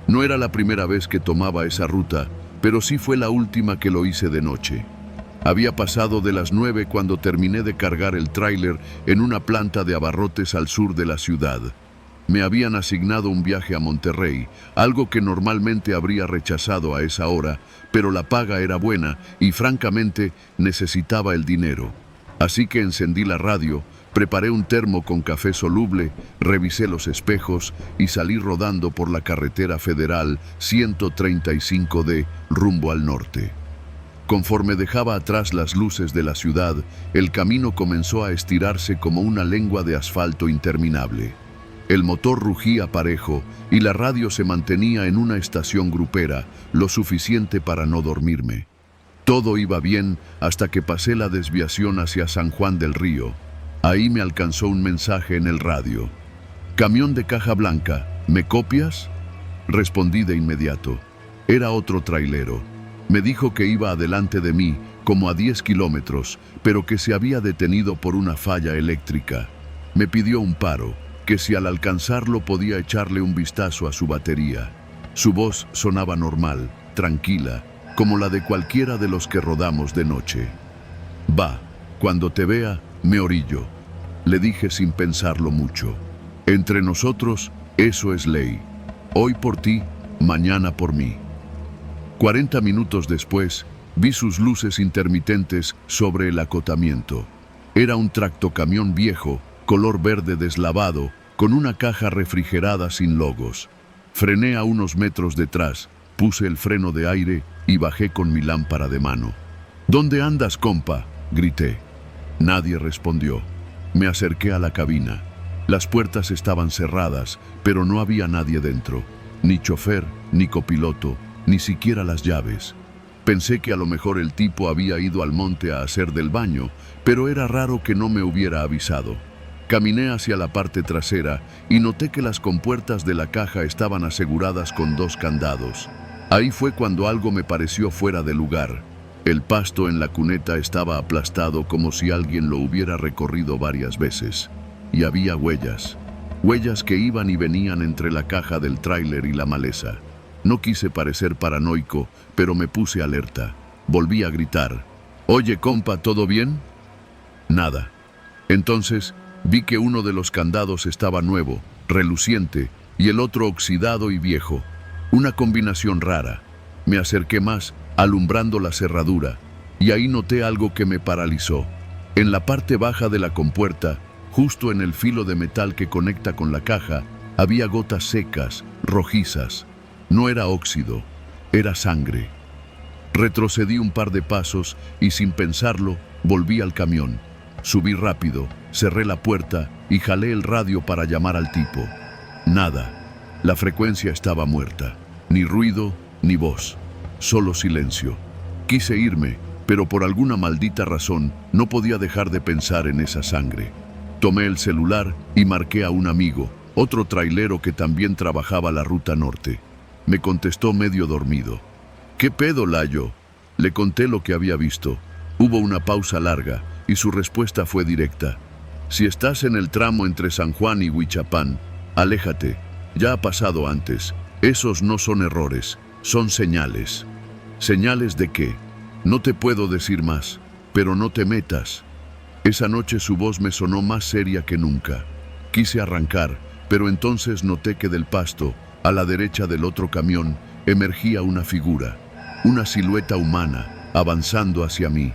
No era la primera vez que tomaba esa ruta, pero sí fue la última que lo hice de noche. Había pasado de las 9 cuando terminé de cargar el tráiler en una planta de abarrotes al sur de la ciudad. Me habían asignado un viaje a Monterrey, algo que normalmente habría rechazado a esa hora, pero la paga era buena y francamente necesitaba el dinero. Así que encendí la radio, preparé un termo con café soluble, revisé los espejos y salí rodando por la carretera federal 135D rumbo al norte. Conforme dejaba atrás las luces de la ciudad, el camino comenzó a estirarse como una lengua de asfalto interminable. El motor rugía parejo y la radio se mantenía en una estación grupera, lo suficiente para no dormirme. Todo iba bien hasta que pasé la desviación hacia San Juan del Río. Ahí me alcanzó un mensaje en el radio. «Camión de caja blanca, ¿me copias?». Respondí de inmediato. Era otro trailero. Me dijo que iba adelante de mí, como a 10 kilómetros, pero que se había detenido por una falla eléctrica. Me pidió un paro, que si al alcanzarlo podía echarle un vistazo a su batería. Su voz sonaba normal, tranquila, como la de cualquiera de los que rodamos de noche. «Va, cuando te vea, me orillo», le dije sin pensarlo mucho. «Entre nosotros, eso es ley. Hoy por ti, mañana por mí». 40 minutos después, vi sus luces intermitentes sobre el acotamiento. Era un tractocamión viejo, color verde deslavado, con una caja refrigerada sin logos. Frené a unos metros detrás, puse el freno de aire y bajé con mi lámpara de mano. ¿Dónde andas, compa?, grité. Nadie respondió. Me acerqué a la cabina. Las puertas estaban cerradas, pero no había nadie dentro. Ni chofer, ni copiloto, ni siquiera las llaves. Pensé que a lo mejor el tipo había ido al monte a hacer del baño, pero era raro que no me hubiera avisado. Caminé hacia la parte trasera y noté que las compuertas de la caja estaban aseguradas con 2 candados. Ahí fue cuando algo me pareció fuera de lugar. El pasto en la cuneta estaba aplastado como si alguien lo hubiera recorrido varias veces. Y había huellas. Huellas que iban y venían entre la caja del tráiler y la maleza. No quise parecer paranoico, pero me puse alerta. Volví a gritar. «Oye, compa, ¿todo bien?» Nada. Entonces vi que uno de los candados estaba nuevo, reluciente, y el otro oxidado y viejo. Una combinación rara. Me acerqué más, alumbrando la cerradura, y ahí noté algo que me paralizó. En la parte baja de la compuerta, justo en el filo de metal que conecta con la caja, había gotas secas, rojizas. No era óxido, era sangre. Retrocedí un par de pasos y sin pensarlo, volví al camión. Subí rápido, cerré la puerta y jalé el radio para llamar al tipo. Nada. La frecuencia estaba muerta. Ni ruido, ni voz. Solo silencio. Quise irme, pero por alguna maldita razón no podía dejar de pensar en esa sangre. Tomé el celular y marqué a un amigo, otro trailero que también trabajaba la ruta norte. Me contestó medio dormido. «¿Qué pedo, Layo?». Le conté lo que había visto. Hubo una pausa larga y su respuesta fue directa. «Si estás en el tramo entre San Juan y Huichapán, aléjate. Ya ha pasado antes. Esos no son errores, son señales». «¿Señales de qué?». «No te puedo decir más, pero no te metas». Esa noche su voz me sonó más seria que nunca. Quise arrancar, pero entonces noté que del pasto, a la derecha del otro camión, emergía una figura, una silueta humana, avanzando hacia mí.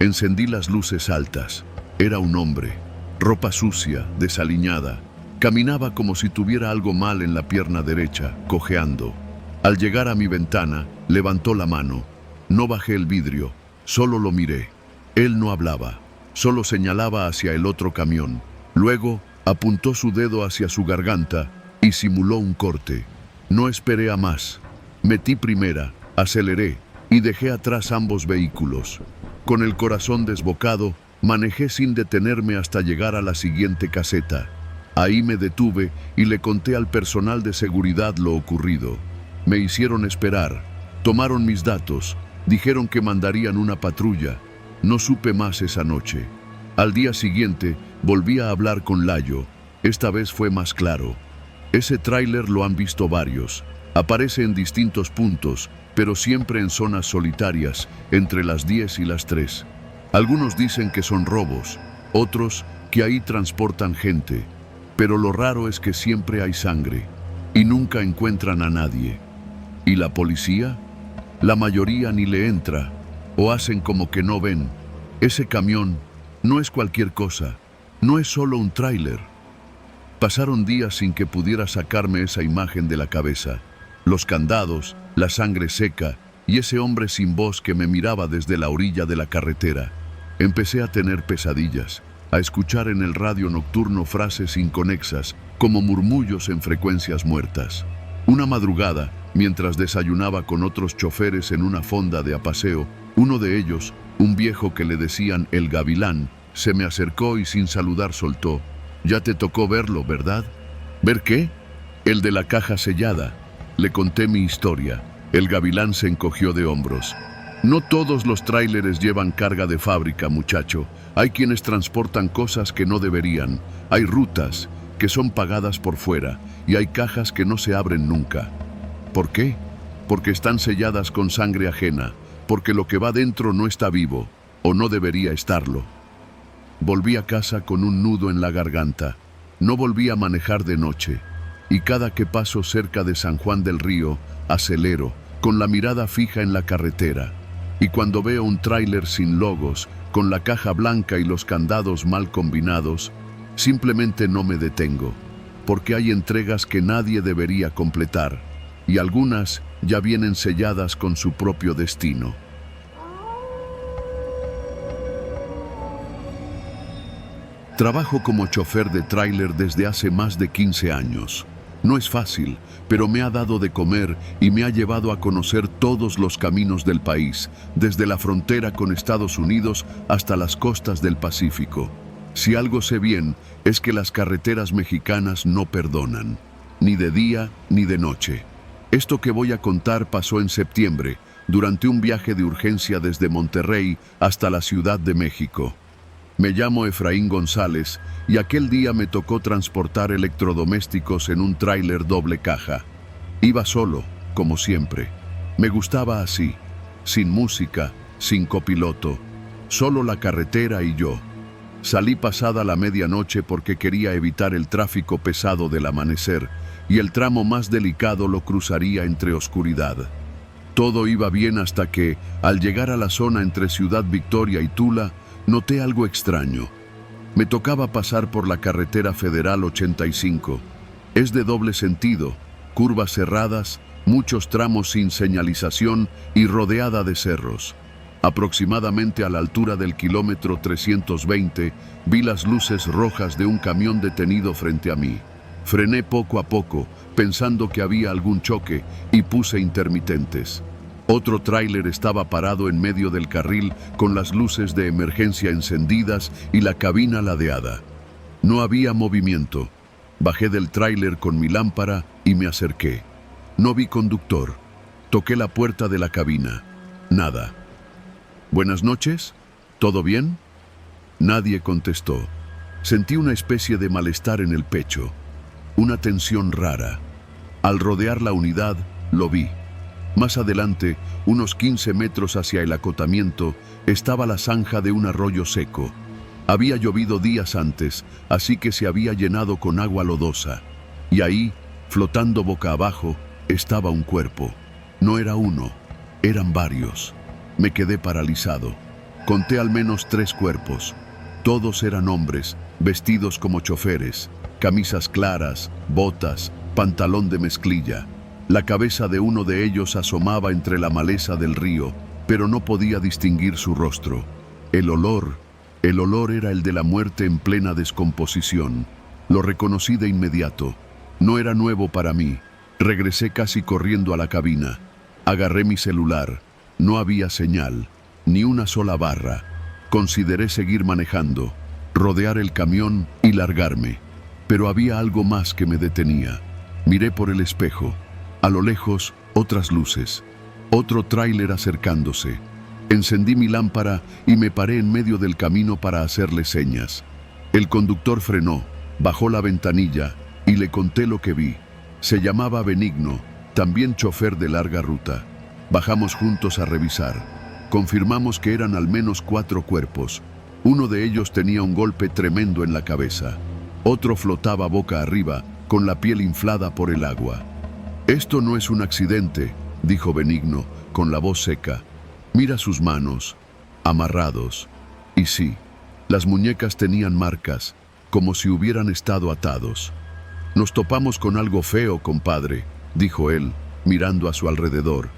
Encendí las luces altas. Era un hombre, ropa sucia, desaliñada. Caminaba como si tuviera algo mal en la pierna derecha, cojeando. Al llegar a mi ventana, levantó la mano. No bajé el vidrio, solo lo miré. Él no hablaba, solo señalaba hacia el otro camión. Luego, apuntó su dedo hacia su garganta y simuló un corte. No esperé a más. Metí primera, aceleré y dejé atrás ambos vehículos. Con el corazón desbocado, manejé sin detenerme hasta llegar a la siguiente caseta. Ahí me detuve y le conté al personal de seguridad lo ocurrido. Me hicieron esperar, tomaron mis datos, dijeron que mandarían una patrulla. No supe más esa noche. Al día siguiente, volví a hablar con Layo. Esta vez fue más claro. Ese tráiler lo han visto varios. Aparece en distintos puntos, pero siempre en zonas solitarias, entre las 10 y las 3. Algunos dicen que son robos, otros que ahí transportan gente. Pero lo raro es que siempre hay sangre, y nunca encuentran a nadie. ¿Y la policía? La mayoría ni le entra, o hacen como que no ven. Ese camión no es cualquier cosa, no es solo un tráiler. Pasaron días sin que pudiera sacarme esa imagen de la cabeza. Los candados, la sangre seca y ese hombre sin voz que me miraba desde la orilla de la carretera. Empecé a tener pesadillas, a escuchar en el radio nocturno frases inconexas, como murmullos en frecuencias muertas. Una madrugada, mientras desayunaba con otros choferes en una fonda de apaseo, uno de ellos, un viejo que le decían el Gavilán, se me acercó y sin saludar soltó: «Ya te tocó verlo, ¿verdad?». «¿Ver qué?». «El de la caja sellada». Le conté mi historia. El Gavilán se encogió de hombros. «No todos los tráileres llevan carga de fábrica, muchacho. Hay quienes transportan cosas que no deberían. Hay rutas que son pagadas por fuera y hay cajas que no se abren nunca». «¿Por qué?». «Porque están selladas con sangre ajena, porque lo que va dentro no está vivo, o no debería estarlo». Volví a casa con un nudo en la garganta. No volví a manejar de noche. Y cada que paso cerca de San Juan del Río, acelero, con la mirada fija en la carretera. Y cuando veo un tráiler sin logos, con la caja blanca y los candados mal combinados, simplemente no me detengo, porque hay entregas que nadie debería completar, y algunas ya vienen selladas con su propio destino. Trabajo como chofer de tráiler desde hace más de 15 años. No es fácil, pero me ha dado de comer y me ha llevado a conocer todos los caminos del país, desde la frontera con Estados Unidos hasta las costas del Pacífico. Si algo sé bien, es que las carreteras mexicanas no perdonan, ni de día ni de noche. Esto que voy a contar pasó en septiembre, durante un viaje de urgencia desde Monterrey hasta la Ciudad de México. Me llamo Efraín González y aquel día me tocó transportar electrodomésticos en un tráiler doble caja. Iba solo, como siempre. Me gustaba así, sin música, sin copiloto, solo la carretera y yo. Salí pasada la medianoche porque quería evitar el tráfico pesado del amanecer y el tramo más delicado lo cruzaría entre oscuridad. Todo iba bien hasta que, al llegar a la zona entre Ciudad Victoria y Tula, noté algo extraño. Me tocaba pasar por la carretera federal 85. Es de doble sentido, curvas cerradas, muchos tramos sin señalización y rodeada de cerros. Aproximadamente a la altura del kilómetro 320, vi las luces rojas de un camión detenido frente a mí. Frené poco a poco, pensando que había algún choque, y puse intermitentes. Otro tráiler estaba parado en medio del carril con las luces de emergencia encendidas y la cabina ladeada. No había movimiento. Bajé del tráiler con mi lámpara y me acerqué. No vi conductor. Toqué la puerta de la cabina. Nada. «Buenas noches. ¿Todo bien?» Nadie contestó. Sentí una especie de malestar en el pecho. Una tensión rara. Al rodear la unidad, lo vi. Más adelante, unos 15 metros hacia el acotamiento, estaba la zanja de un arroyo seco. Había llovido días antes, así que se había llenado con agua lodosa. Y ahí, flotando boca abajo, estaba un cuerpo. No era uno, eran varios. Me quedé paralizado. Conté al menos 3 cuerpos. Todos eran hombres, vestidos como choferes, camisas claras, botas, pantalón de mezclilla. La cabeza de uno de ellos asomaba entre la maleza del río, pero no podía distinguir su rostro. El olor era el de la muerte en plena descomposición. Lo reconocí de inmediato. No era nuevo para mí. Regresé casi corriendo a la cabina. Agarré mi celular. No había señal, ni una sola barra. Consideré seguir manejando, rodear el camión y largarme. Pero había algo más que me detenía. Miré por el espejo. A lo lejos, otras luces. Otro tráiler acercándose. Encendí mi lámpara y me paré en medio del camino para hacerle señas. El conductor frenó, bajó la ventanilla y le conté lo que vi. Se llamaba Benigno, también chofer de larga ruta. Bajamos juntos a revisar. Confirmamos que eran al menos 4 cuerpos. Uno de ellos tenía un golpe tremendo en la cabeza. Otro flotaba boca arriba, con la piel inflada por el agua. «Esto no es un accidente», dijo Benigno, con la voz seca. «Mira sus manos, amarrados». Y sí, las muñecas tenían marcas, como si hubieran estado atados. «Nos topamos con algo feo, compadre», dijo él, mirando a su alrededor.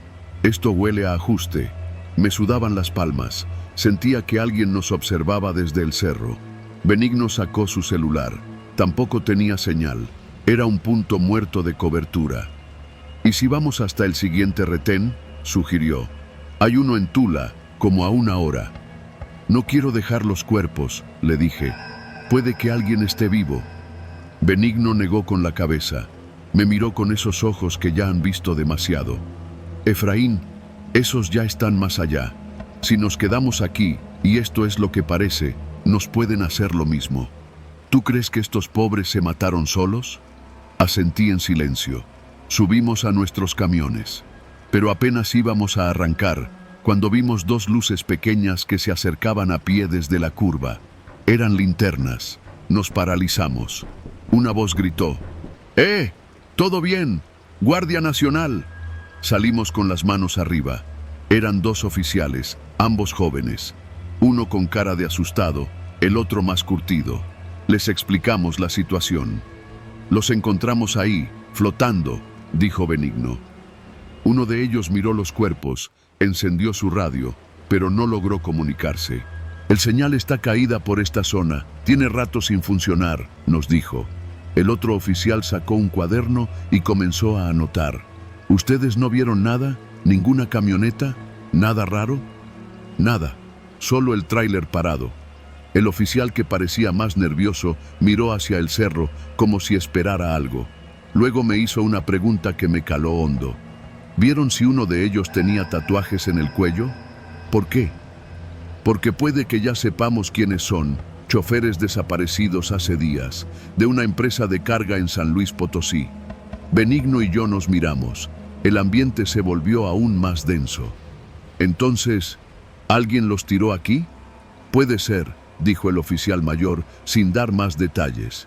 «Esto huele a ajuste». Me sudaban las palmas. Sentía que alguien nos observaba desde el cerro. Benigno sacó su celular. Tampoco tenía señal. Era un punto muerto de cobertura. «¿Y si vamos hasta el siguiente retén?», sugirió. «Hay uno en Tula, como a 1 hora». «No quiero dejar los cuerpos», le dije. «Puede que alguien esté vivo». Benigno negó con la cabeza. Me miró con esos ojos que ya han visto demasiado. «Efraín, esos ya están más allá. Si nos quedamos aquí, y esto es lo que parece, nos pueden hacer lo mismo». «¿Tú crees que estos pobres se mataron solos?». Asentí en silencio. Subimos a nuestros camiones, pero apenas íbamos a arrancar cuando vimos 2 luces pequeñas que se acercaban a pie desde la curva. Eran linternas. Nos paralizamos. Una voz gritó: «¡Eh! ¡Todo bien! ¡Guardia Nacional!». Salimos con las manos arriba. Eran 2 oficiales, ambos jóvenes. Uno con cara de asustado, el otro más curtido. Les explicamos la situación. «Los encontramos ahí, flotando», dijo Benigno. Uno de ellos miró los cuerpos, encendió su radio, pero no logró comunicarse. El señal está caída por esta zona. Tiene rato sin funcionar, nos dijo. El otro oficial sacó un cuaderno y comenzó a anotar. ¿Ustedes no vieron nada? ¿Ninguna camioneta? ¿Nada raro? Nada. Solo el tráiler parado. El oficial, que parecía más nervioso, miró hacia el cerro como si esperara algo. Luego me hizo una pregunta que me caló hondo. ¿Vieron si uno de ellos tenía tatuajes en el cuello? ¿Por qué? Porque puede que ya sepamos quiénes son. Choferes desaparecidos hace días, de una empresa de carga en San Luis Potosí. Benigno y yo nos miramos. El ambiente se volvió aún más denso. Entonces, ¿alguien los tiró aquí? Puede ser, dijo el oficial mayor, sin dar más detalles.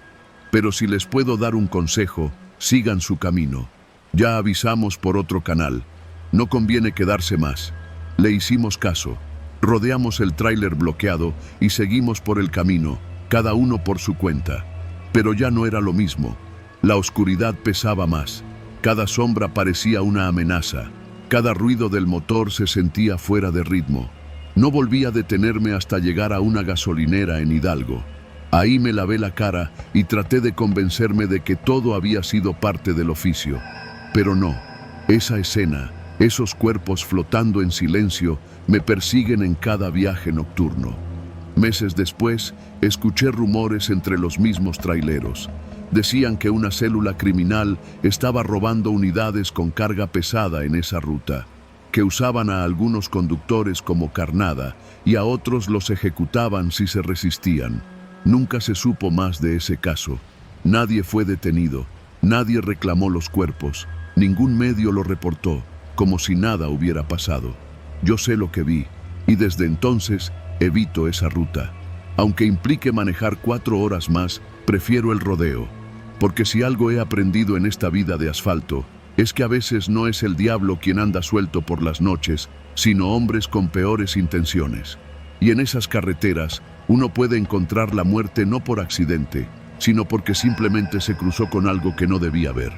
Pero si les puedo dar un consejo, sigan su camino. Ya avisamos por otro canal. No conviene quedarse más. Le hicimos caso. Rodeamos el tráiler bloqueado y seguimos por el camino, cada uno por su cuenta. Pero ya no era lo mismo. La oscuridad pesaba más. Cada sombra parecía una amenaza. Cada ruido del motor se sentía fuera de ritmo. No volví a detenerme hasta llegar a una gasolinera en Hidalgo. Ahí me lavé la cara y traté de convencerme de que todo había sido parte del oficio. Pero no. Esa escena, esos cuerpos flotando en silencio, me persiguen en cada viaje nocturno. Meses después, escuché rumores entre los mismos traileros. Decían que una célula criminal estaba robando unidades con carga pesada en esa ruta, que usaban a algunos conductores como carnada y a otros los ejecutaban si se resistían. Nunca se supo más de ese caso. Nadie fue detenido, nadie reclamó los cuerpos, ningún medio lo reportó, como si nada hubiera pasado. Yo sé lo que vi, y desde entonces evito esa ruta. Aunque implique manejar 4 horas más, prefiero el rodeo. Porque si algo he aprendido en esta vida de asfalto, es que a veces no es el diablo quien anda suelto por las noches, sino hombres con peores intenciones. Y en esas carreteras, uno puede encontrar la muerte no por accidente, sino porque simplemente se cruzó con algo que no debía ver.